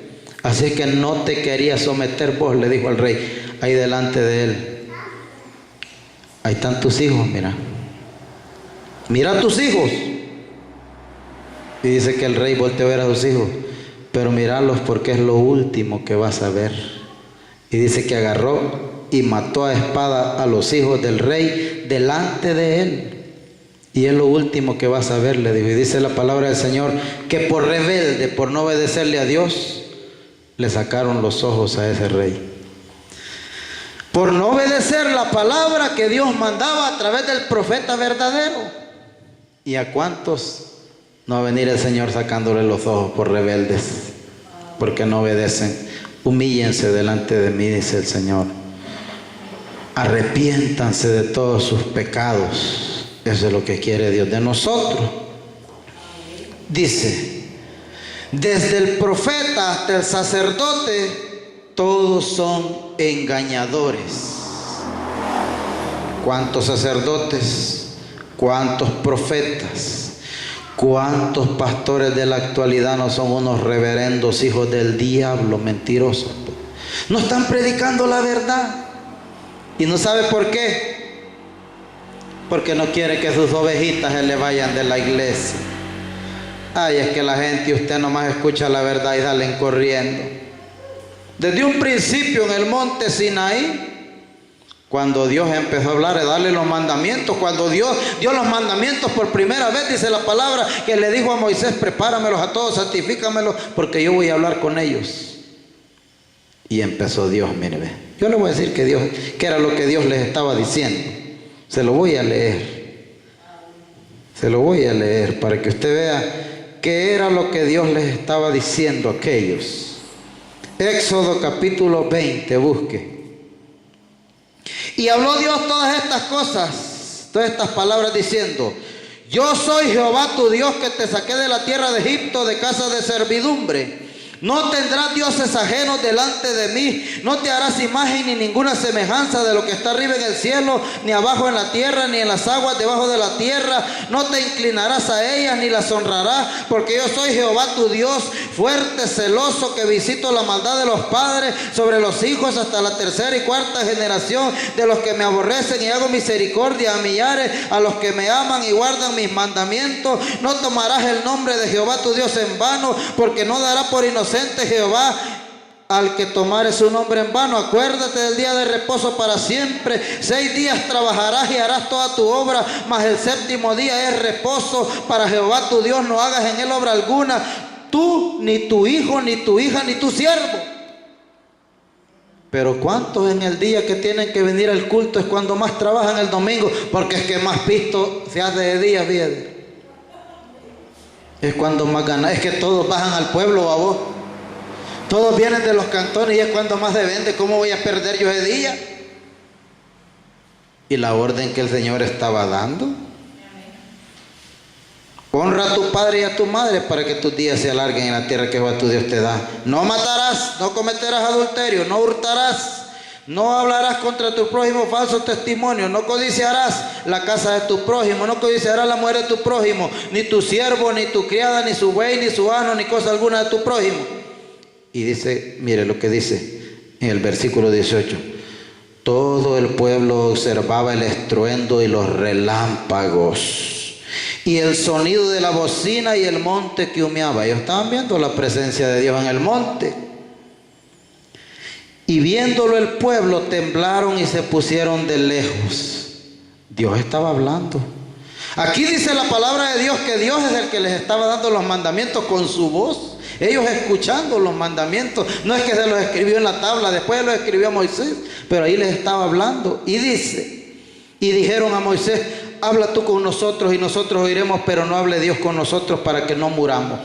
así que no te quería someter vos, le dijo al rey, ahí delante de él. Ahí están tus hijos, mira. Mira a tus hijos. Y dice que el rey volteó a ver a sus hijos: pero míralos, porque es lo último que vas a ver. Y dice que agarró y mató a espada a los hijos del rey delante de él. Y es lo último que vas a ver, le dijo. Y dice la palabra del Señor que por rebelde, por no obedecerle a Dios, le sacaron los ojos a ese rey. Por no obedecer la palabra que Dios mandaba a través del profeta verdadero. ¿Y a cuántos no va a venir el Señor sacándole los ojos por rebeldes? Porque no obedecen. Humíllense delante de mí, dice el Señor. Arrepiéntanse de todos sus pecados. Eso es lo que quiere Dios de nosotros. Dice: desde el profeta hasta el sacerdote, todos son engañadores. ¿Cuántos sacerdotes? ¿Cuántos profetas? ¿Cuántos pastores de la actualidad no son unos reverendos hijos del diablo, mentirosos? No están predicando la verdad. ¿Y no sabe por qué? Porque no quiere que sus ovejitas se le vayan de la iglesia. Ay, es que la gente, usted nomás escucha la verdad y salen corriendo. Desde un principio en el monte Sinaí, cuando Dios empezó a hablar de darle los mandamientos, cuando Dios dio los mandamientos por primera vez, dice la palabra que le dijo a Moisés: prepáramelos a todos, santifícamelos, porque yo voy a hablar con ellos. Y empezó Dios, mire, yo le voy a decir que era lo que Dios les estaba diciendo. Se lo voy a leer. Se lo voy a leer para que usted vea qué era lo que Dios les estaba diciendo a aquellos. Éxodo capítulo 20, busque. Y habló Dios todas estas cosas, todas estas palabras, diciendo: yo soy Jehová tu Dios, que te saqué de la tierra de Egipto, de casa de servidumbre. No tendrás dioses ajenos delante de mí. No te harás imagen ni ninguna semejanza de lo que está arriba en el cielo, ni abajo en la tierra, ni en las aguas debajo de la tierra. No te inclinarás a ellas, ni las honrarás, porque yo soy Jehová tu Dios, fuerte, celoso, que visito la maldad de los padres sobre los hijos hasta la tercera y cuarta generación de los que me aborrecen, y hago misericordia a millares, a los que me aman y guardan mis mandamientos. No tomarás el nombre de Jehová tu Dios en vano, porque no dará por inocente Jehová al que tomare su nombre en vano. Acuérdate del día de reposo para siempre. 6 días trabajarás y harás toda tu obra, mas el séptimo día es reposo para Jehová tu Dios. No hagas en él obra alguna, tú, ni tu hijo, ni tu hija, ni tu siervo. Pero ¿cuántos en el día que tienen que venir al culto es cuando más trabajan el domingo? Porque es que más visto se hace de día, fíjate. Es cuando más ganan. Es que todos bajan al pueblo, a vos. Todos vienen de los cantones y es cuando más se vende. ¿Cómo voy a perder yo ese día? Y la orden que el Señor estaba dando: honra a tu padre y a tu madre para que tus días se alarguen en la tierra que Jehová tu Dios te da. No matarás, no cometerás adulterio, no hurtarás, no hablarás contra tu prójimo falso testimonio, no codiciarás la casa de tu prójimo, no codiciarás la mujer de tu prójimo, ni tu siervo, ni tu criada, ni su buey, ni su asno, ni cosa alguna de tu prójimo. Y dice, mire lo que dice en el versículo 18: todo el pueblo observaba el estruendo y los relámpagos y el sonido de la bocina y el monte que humeaba. Ellos estaban viendo la presencia de Dios en el monte. Y viéndolo el pueblo, temblaron y se pusieron de lejos. Dios estaba hablando. Aquí dice la palabra de Dios que Dios es el que les estaba dando los mandamientos con su voz. Ellos escuchando los mandamientos. No es que se los escribió en la tabla, después los escribió Moisés, pero ahí les estaba hablando. Y dice, y dijeron a Moisés: habla tú con nosotros y nosotros oiremos, pero no hable Dios con nosotros para que no muramos.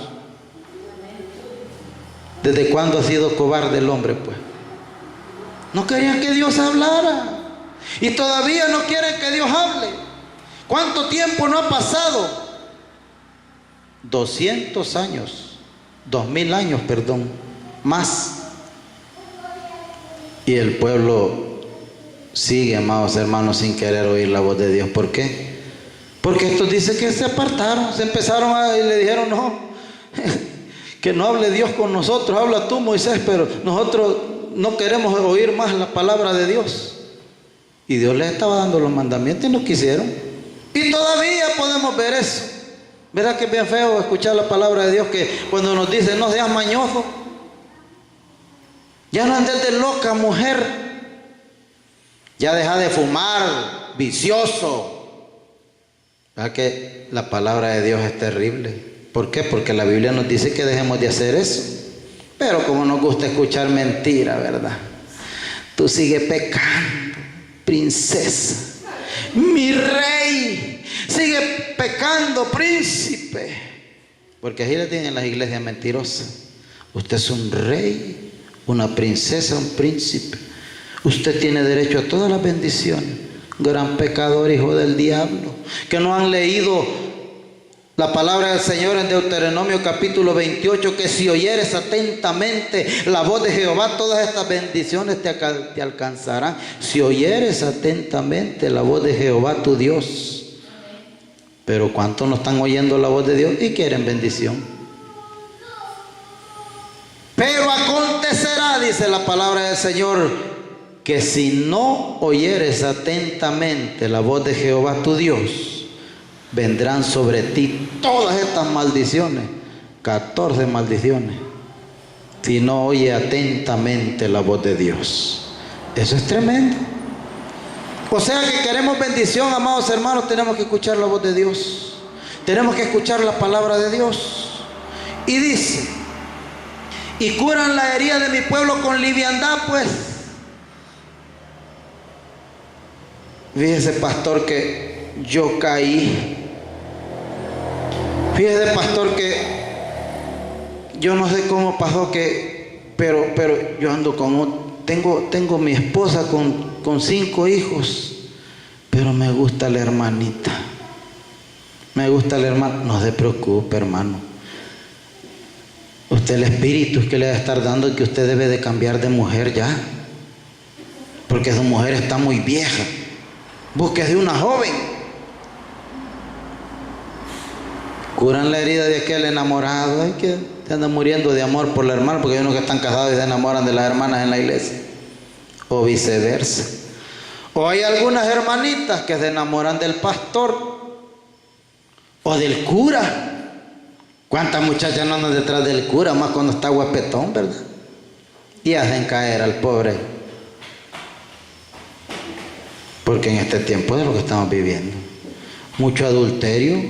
¿Desde cuándo ha sido cobarde el hombre, pues? No querían que Dios hablara. Y todavía no quieren que Dios hable. ¿Cuánto tiempo no ha pasado? 200 años. 2000 años, perdón. Más. Y el pueblo sigue, amados hermanos, sin querer oír la voz de Dios. ¿Por qué? Porque estos dicen que se apartaron. Se empezaron y le dijeron: no, que no hable Dios con nosotros. Habla tú, Moisés, pero nosotros no queremos oír más la palabra de Dios. Y Dios les estaba dando los mandamientos y no quisieron. Y todavía podemos ver eso. ¿Verdad que es bien feo escuchar la palabra de Dios, que cuando nos dice: no seas mañoso, ya no andes de loca, mujer, ya deja de fumar, vicioso? ¿Verdad que la palabra de Dios es terrible? ¿Por qué? Porque la Biblia nos dice que dejemos de hacer eso. Pero como nos gusta escuchar mentira, ¿verdad? Tú sigues pecando, princesa. Mi rey, sigue pecando, príncipe. Porque así le tienen las iglesias mentirosas. Usted es un rey, una princesa, un príncipe. Usted tiene derecho a todas las bendiciones. Gran pecador, hijo del diablo, que no han leído la palabra del Señor en Deuteronomio capítulo 28, que si oyeres atentamente la voz de Jehová, todas estas bendiciones te alcanzarán. Si oyeres atentamente la voz de Jehová tu Dios. Pero ¿cuántos no están oyendo la voz de Dios y quieren bendición? Pero acontecerá, dice la palabra del Señor, que si no oyeres atentamente la voz de Jehová tu Dios, vendrán sobre ti todas estas maldiciones. 14 maldiciones. Si no oye atentamente la voz de Dios. Eso es tremendo. O sea que queremos bendición, amados hermanos, tenemos que escuchar la voz de Dios. Tenemos que escuchar la palabra de Dios. Y dice: y curan la herida de mi pueblo con liviandad, pues. Fíjese, pastor, que yo caí. Fíjese, pastor, que yo no sé cómo pasó pero yo ando tengo mi esposa con 5 hijos, pero me gusta la hermanita. Me gusta la hermana. No se preocupe, hermano. Usted, el espíritu es que le va a estar dando, y que usted debe de cambiar de mujer ya, porque su mujer está muy vieja. Busque de una joven. Curan la herida de aquel enamorado. Ay, que se anda muriendo de amor por la hermana, porque hay unos que están casados y se enamoran de las hermanas en la iglesia. O viceversa. O hay algunas hermanitas que se enamoran del pastor o del cura. ¿Cuántas muchachas no andan detrás del cura? Más cuando está guapetón, ¿verdad? Y hacen caer al pobre. Porque en este tiempo es lo que estamos viviendo. Mucho adulterio,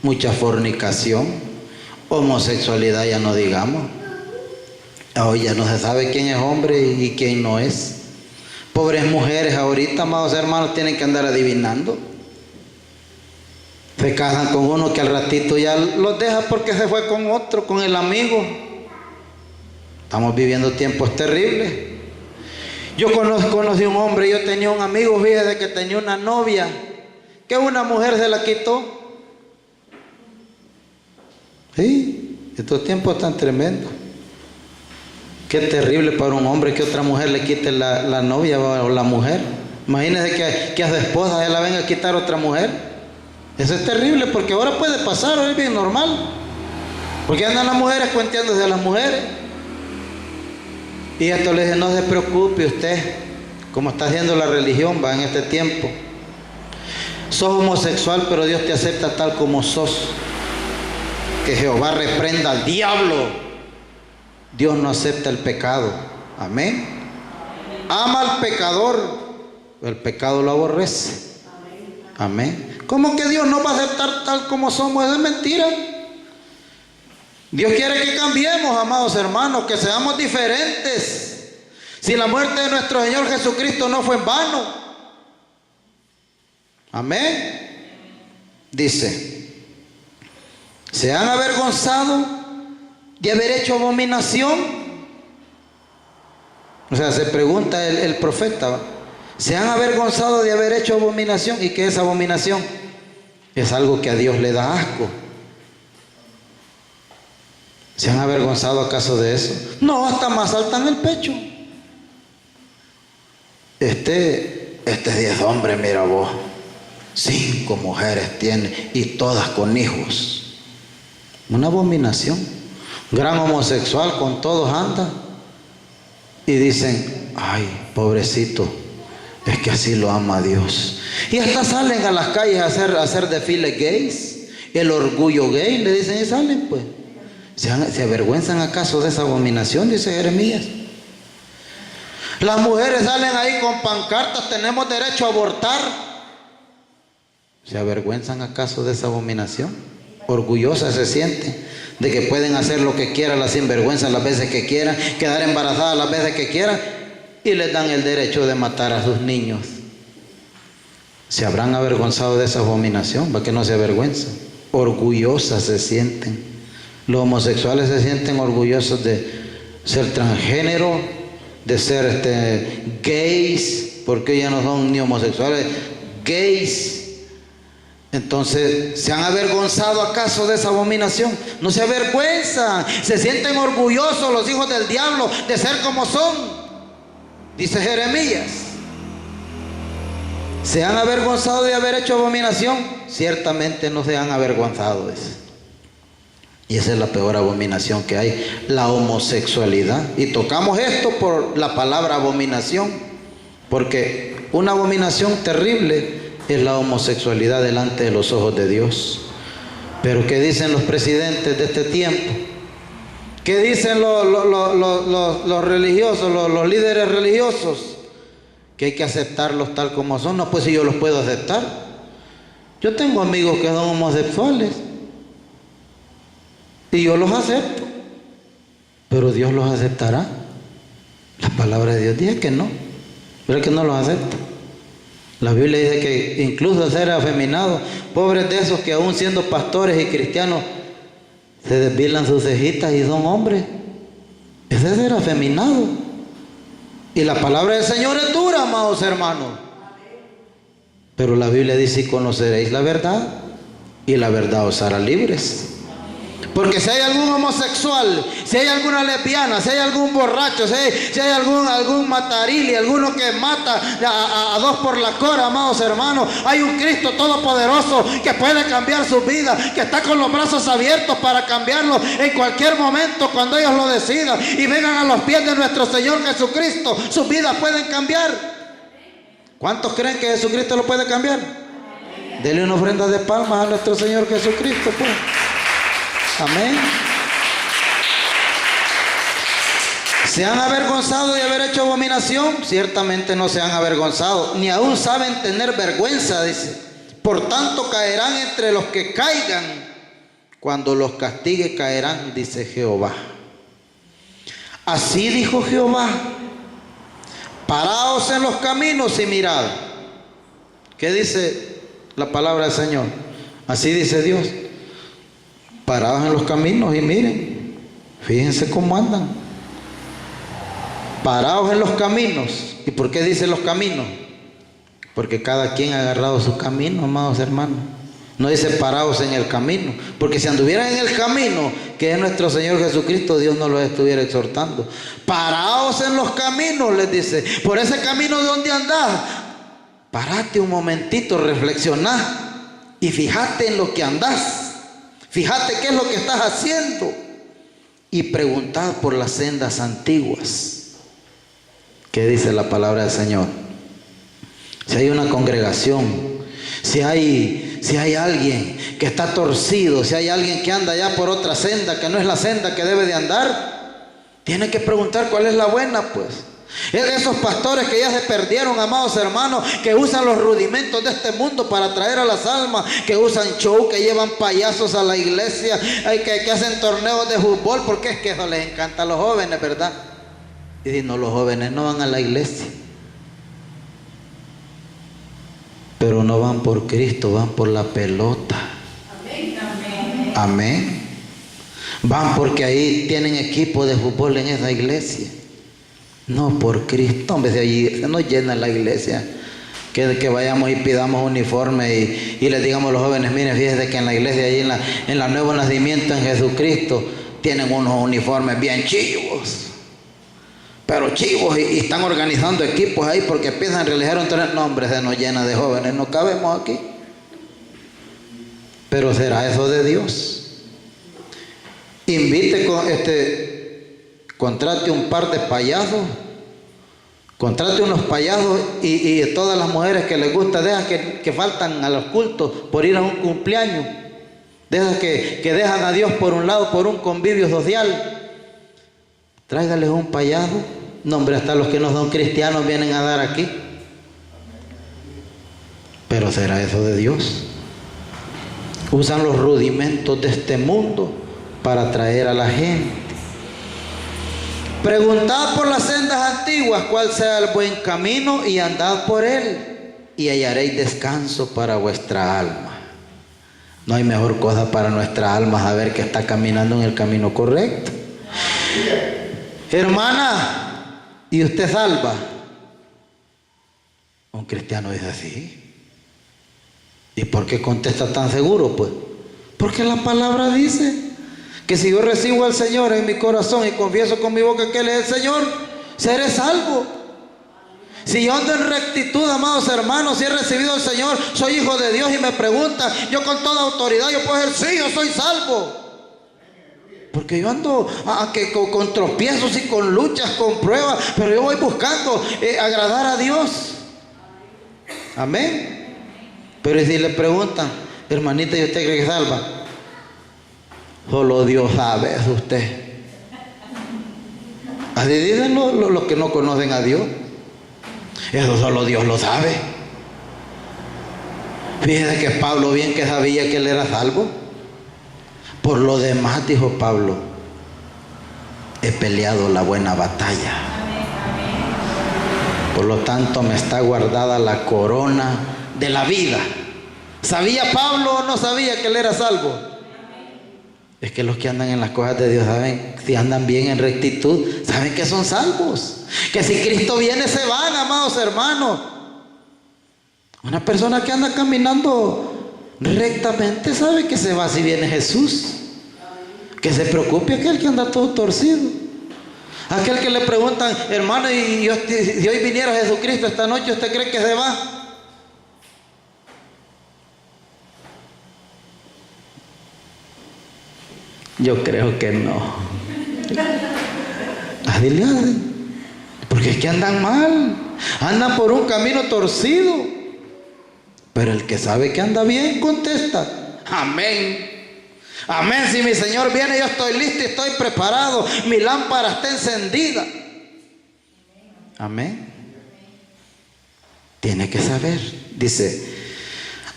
mucha fornicación, homosexualidad, ya no digamos. Hoy ya no se sabe quién es hombre y quién no es. Pobres mujeres ahorita, amados hermanos, tienen que andar adivinando. Se casan con uno que al ratito ya los deja porque se fue con otro, con el amigo. Estamos viviendo tiempos terribles. Yo conocí un hombre, yo tenía un amigo, fíjese, que tenía una novia, que una mujer se la quitó. Sí, estos tiempos tan tremendos. Qué terrible para un hombre que otra mujer le quite la novia o la mujer. Imagínese que a su esposa se la venga a quitar otra mujer. Eso es terrible, porque ahora puede pasar, ahora es bien normal. Porque andan las mujeres cuenteándose a las mujeres. Y esto le dice: no se preocupe usted, como está haciendo la religión, va en este tiempo. Sos homosexual, pero Dios te acepta tal como sos. Que Jehová reprenda al diablo. Dios no acepta el pecado. Amén. ama al pecador, el pecado lo aborrece. Amén. ¿Cómo que Dios no va a aceptar tal como somos? Eso es mentira. Dios quiere que cambiemos, amados hermanos, que seamos diferentes. Si la muerte de nuestro Señor Jesucristo no fue en vano. Amén. Dice, ¿se han avergonzado de haber hecho abominación? O sea, se pregunta el profeta, ¿se han avergonzado de haber hecho abominación? ¿Y qué es abominación? Es algo que a Dios le da asco. ¿Se han avergonzado acaso de eso? No, hasta más saltan el pecho. Este es 10 hombres, mira vos. 5 mujeres tiene y todas con hijos. Una abominación. Gran homosexual, con todos anda. Y dicen, ay, pobrecito, es que así lo ama Dios. Y hasta salen a las calles a hacer desfiles gays. El orgullo gay, le dicen, y salen pues. ¿Se avergüenzan acaso de esa abominación? Dice Jeremías. Las mujeres salen ahí con pancartas, tenemos derecho a abortar. ¿Se avergüenzan acaso de esa abominación? Orgullosas se sienten de que pueden hacer lo que quieran las sinvergüenzas las veces que quieran, quedar embarazadas las veces que quieran, y les dan el derecho de matar a sus niños. ¿Se habrán avergonzado de esa abominación? ¿Para que no se avergüenzan? Orgullosas se sienten. Los homosexuales se sienten orgullosos de ser transgénero, de ser gays, porque ya no son ni homosexuales, gays. Entonces, ¿se han avergonzado acaso de esa abominación? No se avergüenzan, se sienten orgullosos los hijos del diablo de ser como son, dice Jeremías. ¿Se han avergonzado de haber hecho abominación? Ciertamente no se han avergonzado de eso. Y esa es la peor abominación que hay, la homosexualidad. Y tocamos esto por la palabra abominación, porque una abominación terrible es la homosexualidad delante de los ojos de Dios. Pero ¿qué dicen los presidentes de este tiempo? ¿Qué dicen los religiosos, los líderes religiosos? Que hay que aceptarlos tal como son. No, pues si yo los puedo aceptar. Yo tengo amigos que son homosexuales y yo los acepto, pero Dios los aceptará. La palabra de Dios dice que no, pero que no los acepta. La Biblia dice que incluso ser afeminado, pobres de esos que aún siendo pastores y cristianos se desvilan sus cejitas y son hombres. Ese es ser afeminado. Y la palabra del Señor es dura, amados hermanos. Pero la Biblia dice, y conoceréis la verdad, y la verdad os hará libres. Porque si hay algún homosexual, si hay alguna lesbiana, si hay algún borracho, si hay algún matarili, alguno que mata a 2 por la cora, amados hermanos, hay un Cristo todopoderoso que puede cambiar su vida, que está con los brazos abiertos para cambiarlo en cualquier momento cuando ellos lo decidan y vengan a los pies de nuestro Señor Jesucristo. Sus vidas pueden cambiar. ¿Cuántos creen que Jesucristo lo puede cambiar? Denle una ofrenda de palmas a nuestro Señor Jesucristo, pues. Amén. ¿Se han avergonzado de haber hecho abominación? Ciertamente no se han avergonzado, ni aún saben tener vergüenza, dice. Por tanto caerán entre los que caigan, cuando los castigue caerán, dice Jehová. Así dijo Jehová: paraos en los caminos y mirad. ¿Qué dice la palabra del Señor? Así dice Dios. Parados en los caminos y miren, fíjense cómo andan. Parados en los caminos. ¿Y por qué dice los caminos? Porque cada quien ha agarrado su camino, amados hermanos. No dice parados en el camino, porque si anduvieran en el camino, que es nuestro Señor Jesucristo, Dios no los estuviera exhortando. Parados en los caminos, les dice. Por ese camino donde andás, parate un momentito, reflexioná y fíjate en lo que andás. Fíjate qué es lo que estás haciendo y preguntad por las sendas antiguas. ¿Qué dice la palabra del Señor? Si hay una congregación, si hay alguien que está torcido, si hay alguien que anda ya por otra senda que no es la senda que debe de andar, tiene que preguntar cuál es la buena, pues. Esos pastores que ya se perdieron, amados hermanos, que usan los rudimentos de este mundo para atraer a las almas, que usan show, que llevan payasos a la iglesia, que hacen torneos de fútbol, porque es que eso les encanta a los jóvenes, ¿verdad? Y si no, los jóvenes no van a la iglesia, pero no van por Cristo, van por la pelota. Amén, amén. Amén. Van porque ahí tienen equipo de fútbol en esa iglesia. No por Cristo. Hombre, de allí se nos llena la iglesia. Que vayamos y pidamos uniforme y les digamos a los jóvenes, miren, fíjense que en la iglesia, allí en la Nuevo Nacimiento en Jesucristo, tienen unos uniformes bien chivos. Pero chivos, y están organizando equipos ahí porque empiezan a realizar un torneo. No, hombre, se nos llena de jóvenes, no cabemos aquí. Pero ¿será eso de Dios? Invite contrate un par de payasos, contrate unos payasos y todas las mujeres que les gusta, de esas que faltan a los cultos por ir a un cumpleaños, de esas que dejan a Dios por un lado por un convivio social, tráigales un payaso. No, hombre, hasta los que no son cristianos vienen a dar aquí. Pero ¿será eso de Dios? Usan los rudimentos de este mundo para atraer a la gente. Preguntad por las sendas antiguas cuál sea el buen camino y andad por él y hallaréis descanso para vuestra alma. No hay mejor cosa para nuestra alma saber que está caminando en el camino correcto. Hermana, ¿y usted salva? Un cristiano dice así. ¿Y por qué contesta tan seguro? Pues porque la palabra dice que si yo recibo al Señor en mi corazón y confieso con mi boca que Él es el Señor, seré salvo. Si yo ando en rectitud, amados hermanos, si he recibido al Señor, soy hijo de Dios, y me preguntan, yo con toda autoridad, yo puedo decir, sí, yo soy salvo. Porque yo ando con tropiezos y con luchas, con pruebas, pero yo voy buscando agradar a Dios. Amén. Pero si le preguntan, hermanita, ¿y usted cree que salva? Solo Dios sabe, es usted. Así dicen los que no conocen a Dios. Eso solo Dios lo sabe. Fíjense que Pablo bien que sabía que él era salvo. Por lo demás, dijo Pablo, he peleado la buena batalla. Por lo tanto me está guardada la corona de la vida. ¿Sabía Pablo o no sabía que él era salvo? Es que los que andan en las cosas de Dios saben, si andan bien en rectitud, saben que son salvos. Que si Cristo viene se van, amados hermanos. Una persona que anda caminando rectamente sabe que se va si viene Jesús. Que se preocupe aquel que anda todo torcido. Aquel que le preguntan, hermano, y si hoy viniera Jesucristo esta noche, ¿usted cree que se va? Yo creo que no. Dile, porque es que andan mal, andan por un camino torcido. Pero el que sabe que anda bien contesta, amén. Amén, si mi Señor viene, yo estoy listo y estoy preparado. Mi lámpara está encendida. Amén. Tiene que saber, dice,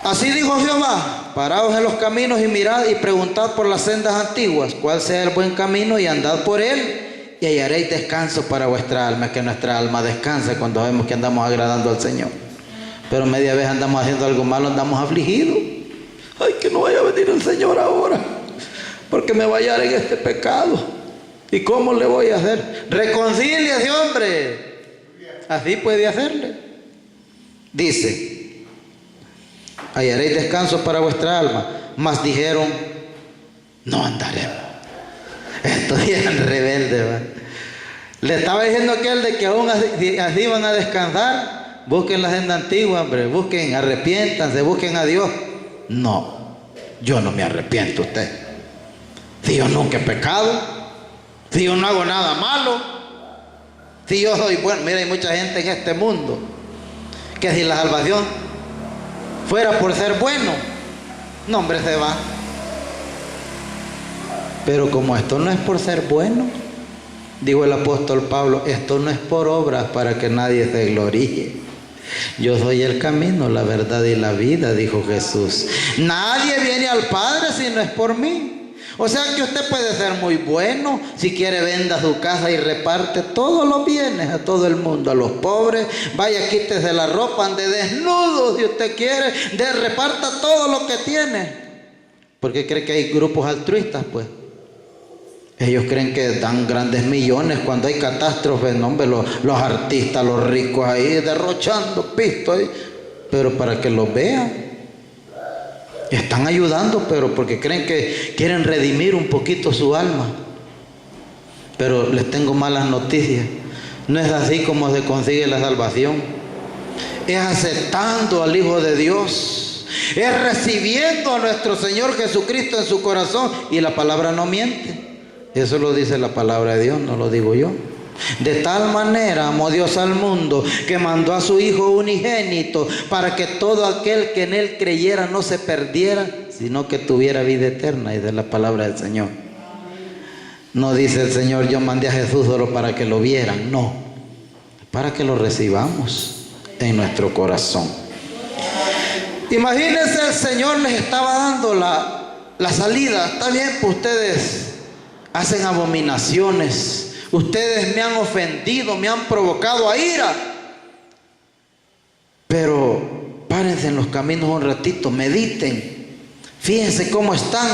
así dijo Jehová, paraos en los caminos y mirad y preguntad por las sendas antiguas, cuál sea el buen camino y andad por él y hallaréis descanso para vuestra alma. Que nuestra alma descanse cuando vemos que andamos agradando al Señor. Pero media vez andamos haciendo algo malo, andamos afligidos. Ay, que no vaya a venir el Señor ahora, porque me va a hallar en este pecado. ¿Y cómo le voy a hacer? Reconcíliese, hombre. Así puede hacerle. Dice, hallaréis descanso para vuestra alma. Mas dijeron, no andaremos. Estoy en rebelde, ¿verdad? Le estaba diciendo aquel de que aún así van a descansar. Busquen la senda antigua, hombre. Busquen, arrepiéntanse, busquen a Dios. No, yo no me arrepiento, usted. Si yo nunca he pecado, si yo no hago nada malo, si yo soy bueno. Mira, hay mucha gente en este mundo que si la salvación fuera por ser bueno, no, hombre, se va. Pero como esto no es por ser bueno, Dijo el apóstol Pablo, esto no es por obras para que nadie se gloríe. Yo soy el camino, la verdad y la vida, dijo Jesús. Nadie viene al Padre si no es por mí. O sea que usted puede ser muy bueno. Si quiere, venda su casa y reparte todos los bienes a todo el mundo, a los pobres. Vaya, quítese la ropa, ande desnudo si usted quiere. Reparta todo lo que tiene. Porque cree que hay grupos altruistas, pues. Ellos creen que dan grandes millones cuando hay catástrofes, no, hombre, los artistas, los ricos ahí derrochando pisto ahí, pero para que los vean. Están ayudando, pero porque creen que quieren redimir un poquito su alma. Pero les tengo malas noticias. No es así como se consigue la salvación. Es aceptando al Hijo de Dios. Es recibiendo a nuestro Señor Jesucristo en su corazón. Y la palabra no miente. Eso lo dice la palabra de Dios, no lo digo yo. De tal manera amó Dios al mundo que mandó a su Hijo unigénito para que todo aquel que en Él creyera no se perdiera, sino que tuviera vida eterna. Y de la palabra del Señor. No dice el Señor, yo mandé a Jesús solo para que lo vieran. No, para que lo recibamos en nuestro corazón. Imagínense, el Señor les estaba dando la salida. Está bien, pues ustedes hacen abominaciones, ustedes me han ofendido, me han provocado a ira, pero párense en los caminos un ratito, mediten, fíjense cómo están,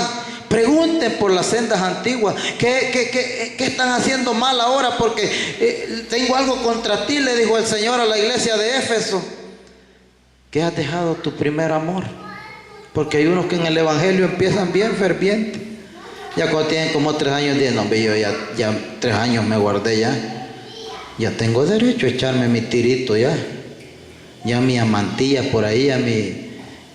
pregunten por las sendas antiguas. ¿Qué están haciendo mal ahora? Porque tengo algo contra ti, le dijo el Señor a la iglesia de Éfeso, que has dejado tu primer amor. Porque hay unos que en el evangelio empiezan bien fervientes. Ya cuando tienen como 3 años, dicen, no, yo ya 3 años me guardé ya tengo derecho a echarme mi tirito ya mi amantilla por ahí,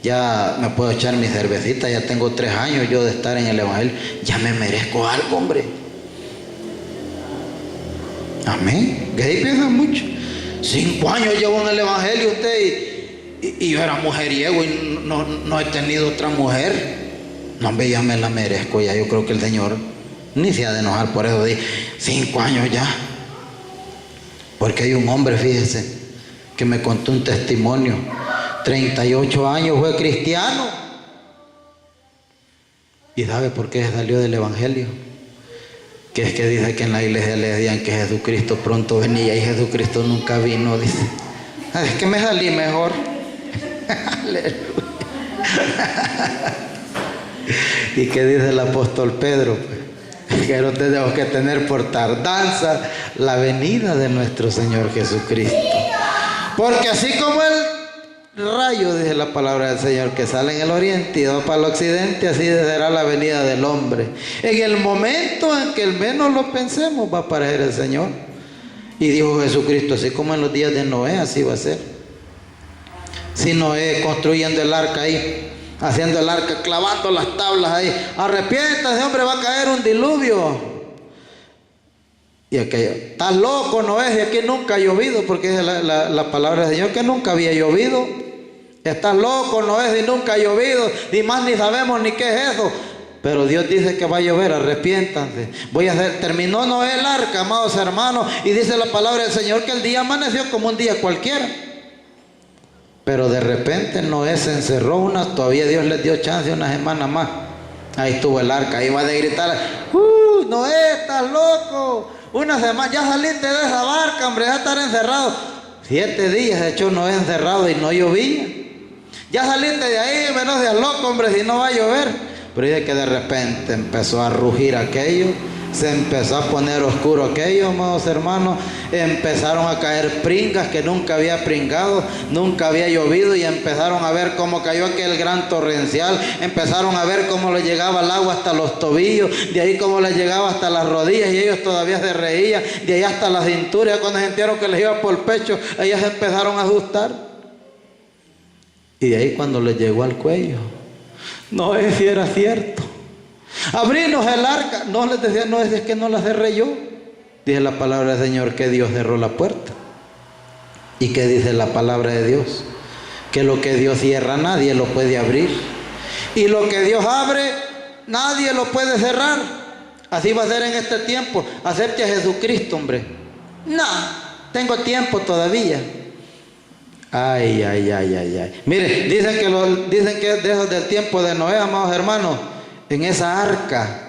ya me puedo echar mi cervecita, ya tengo 3 años yo de estar en el evangelio, ya me merezco algo, hombre. Amén. Que ahí piensan mucho. 5 años llevo en el evangelio usted y yo era mujeriego y no he tenido otra mujer. No, hombre, ya me la merezco ya. Yo creo que el Señor ni se ha de enojar por eso. De 5 años ya. Porque hay un hombre, fíjese, que me contó un testimonio. 38 años fue cristiano. ¿Y sabe por qué salió del evangelio? Que es que dice que en la iglesia le decían que Jesucristo pronto venía y Jesucristo nunca vino, dice. Es que me salí mejor. Aleluya. ¿Y qué dice el apóstol Pedro? Que no tenemos que tener por tardanza la venida de nuestro Señor Jesucristo. Porque así como el rayo, dice la palabra del Señor, que sale en el oriente y va para el occidente, así será la venida del hombre. En el momento en que el menos lo pensemos, va a aparecer el Señor. Y dijo Jesucristo, así como en los días de Noé, así va a ser. Si Noé construyendo el arca ahí, haciendo el arca, clavando las tablas ahí, arrepiéntase, hombre, va a caer un diluvio. Y aquello, estás loco, Noé, y aquí nunca ha llovido, porque es la palabra del Señor que nunca había llovido. Estás loco, Noé, y nunca ha llovido, y más ni sabemos ni qué es eso. Pero Dios dice que va a llover, arrepiéntanse. Terminó Noé el arca, amados hermanos, y dice la palabra del Señor que el día amaneció como un día cualquiera. Pero de repente Noé se encerró todavía Dios les dio chance 1 semana más. Ahí estuvo el arca, ahí va de gritar, Noé, estás loco, 1 semana, ya saliste de esa barca, hombre, ya estar encerrado. 7 días se echó Noé encerrado y no llovía. Ya saliste de ahí, menos seas loco, hombre, si no va a llover. Pero dice que de repente empezó a rugir aquello, se empezó a poner oscuro aquello, amados hermanos, empezaron a caer pringas que nunca había pringado, nunca había llovido, y empezaron a ver cómo cayó aquel gran torrencial, empezaron a ver cómo le llegaba el agua hasta los tobillos, de ahí cómo le llegaba hasta las rodillas, y ellos todavía se reían, de ahí hasta la cintura. Cuando sintieron que les iba por el pecho, ellas empezaron a asustar, y de ahí cuando les llegó al cuello, no es si era cierto. Abrinos el arca. No les decía, no, es que no la cerré yo. Dice la palabra del Señor que Dios cerró la puerta. ¿Y qué dice la palabra de Dios? Que lo que Dios cierra nadie lo puede abrir. Y lo que Dios abre nadie lo puede cerrar. Así va a ser en este tiempo. Acepte a Jesucristo, hombre. No, tengo tiempo todavía. Ay, ay, ay, ay, ay. Mire, dicen que desde el tiempo de Noé, amados hermanos, en esa arca,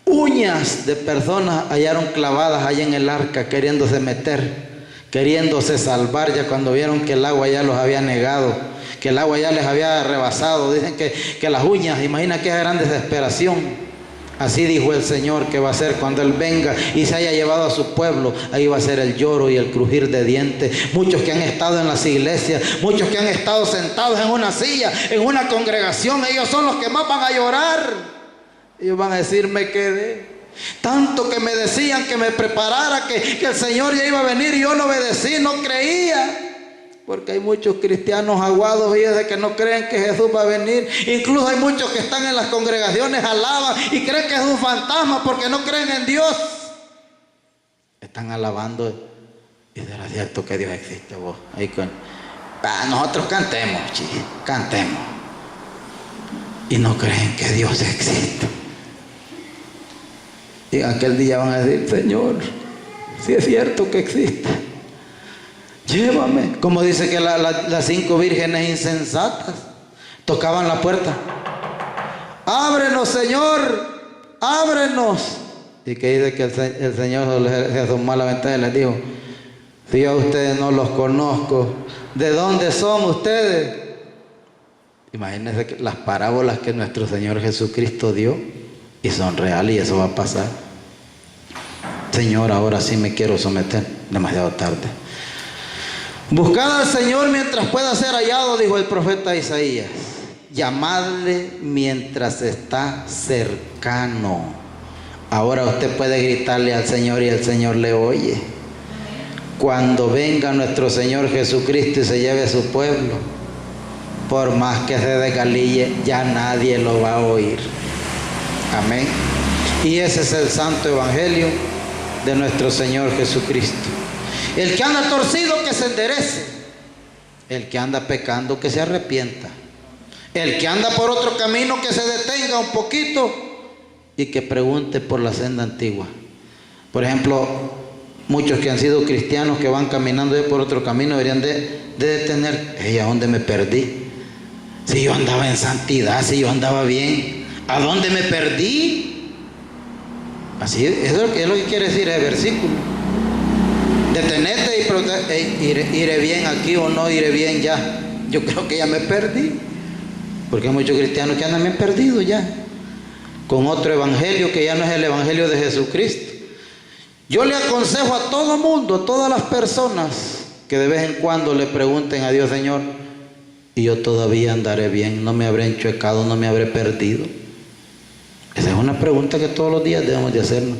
uñas de personas hallaron clavadas allá en el arca, queriéndose meter, queriéndose salvar, ya cuando vieron que el agua ya los había negado, que el agua ya les había rebasado. Dicen que las uñas, imagina qué gran desesperación. Así dijo el Señor que va a ser cuando Él venga y se haya llevado a su pueblo. Ahí va a ser el lloro y el crujir de dientes. Muchos que han estado en las iglesias, muchos que han estado sentados en una silla, en una congregación, ellos son los que más van a llorar. Ellos van a decir, me quedé. Tanto que me decían que me preparara, que el Señor ya iba a venir, y yo no obedecí, no creía. Porque hay muchos cristianos aguados y de que no creen que Jesús va a venir. Incluso hay muchos que están en las congregaciones, alaban y creen que es un fantasma porque no creen en Dios. Están alabando. Y será cierto que Dios existe, vos. Nosotros cantemos, cantemos. Y no creen que Dios existe. Y aquel día van a decir, Señor, si es cierto que existe, llévame. Como dice que las 5 vírgenes insensatas tocaban la puerta. Ábrenos, Señor, ábrenos. Y que dice que el Señor se asomó a la ventana y les dijo, si yo a ustedes no los conozco, ¿de dónde son ustedes? Imagínense que las parábolas que nuestro Señor Jesucristo dio, y son reales, y eso va a pasar. Señor, ahora sí me quiero someter. Demasiado tarde. Buscad al Señor mientras pueda ser hallado, dijo el profeta Isaías. Llamadle mientras está cercano. Ahora usted puede gritarle al Señor y el Señor le oye. Cuando venga nuestro Señor Jesucristo y se lleve a su pueblo, por más que se desgalille, ya nadie lo va a oír. Amén. Y ese es el santo evangelio de nuestro Señor Jesucristo. El que anda torcido, que se enderece. El que anda pecando, que se arrepienta. El que anda por otro camino, que se detenga un poquito y que pregunte por la senda antigua. Por ejemplo, muchos que han sido cristianos que van caminando por otro camino deberían de detener. ¿A dónde me perdí? Si yo andaba en santidad, si yo andaba bien, ¿a dónde me perdí? Así, eso es lo que quiere decir el versículo. Detenete y iré bien aquí o no iré bien ya. Yo creo que ya me perdí. Porque hay muchos cristianos que andan bien perdidos ya, con otro evangelio que ya no es el evangelio de Jesucristo. Yo le aconsejo a todo mundo, a todas las personas, que de vez en cuando le pregunten a Dios, Señor, y yo todavía andaré bien, no me habré enchuecado, no me habré perdido. Esa es una pregunta que todos los días debemos de hacernos.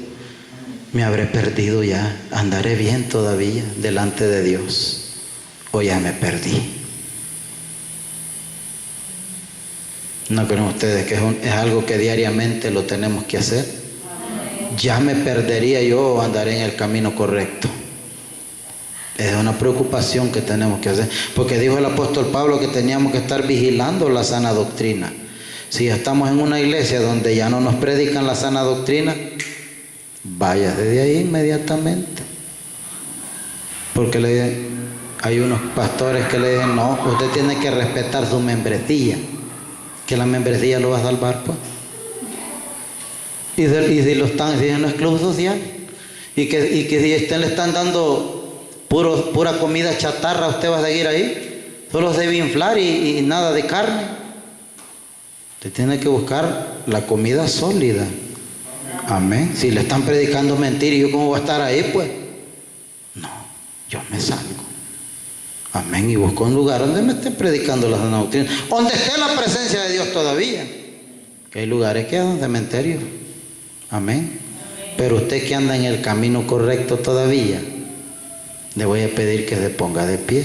¿Me habré perdido ya? ¿Andaré bien todavía delante de Dios? ¿O ya me perdí? ¿No creen ustedes que es algo que diariamente lo tenemos que hacer? ¿Ya me perdería yo o andaré en el camino correcto? Es una preocupación que tenemos que hacer. Porque dijo el apóstol Pablo que teníamos que estar vigilando la sana doctrina. Si estamos en una iglesia donde ya no nos predican la sana doctrina, vaya desde ahí inmediatamente. Porque hay unos pastores que le dicen, no, usted tiene que respetar su membresía, que la membresía lo va a salvar, pues. Y si lo están diciendo, es club social, y que si a usted le están dando pura comida chatarra, usted va a seguir ahí, solo se debe inflar y nada de carne. Usted tiene que buscar la comida sólida. Amén. Si le están predicando mentiras, ¿y yo cómo voy a estar ahí, pues? No, yo me salgo. Amén. Y busco un lugar donde me estén predicando la sana doctrina, donde esté la presencia de Dios todavía. Que hay lugares que son cementerios. Amén. Pero usted que anda en el camino correcto todavía, le voy a pedir que se ponga de pie.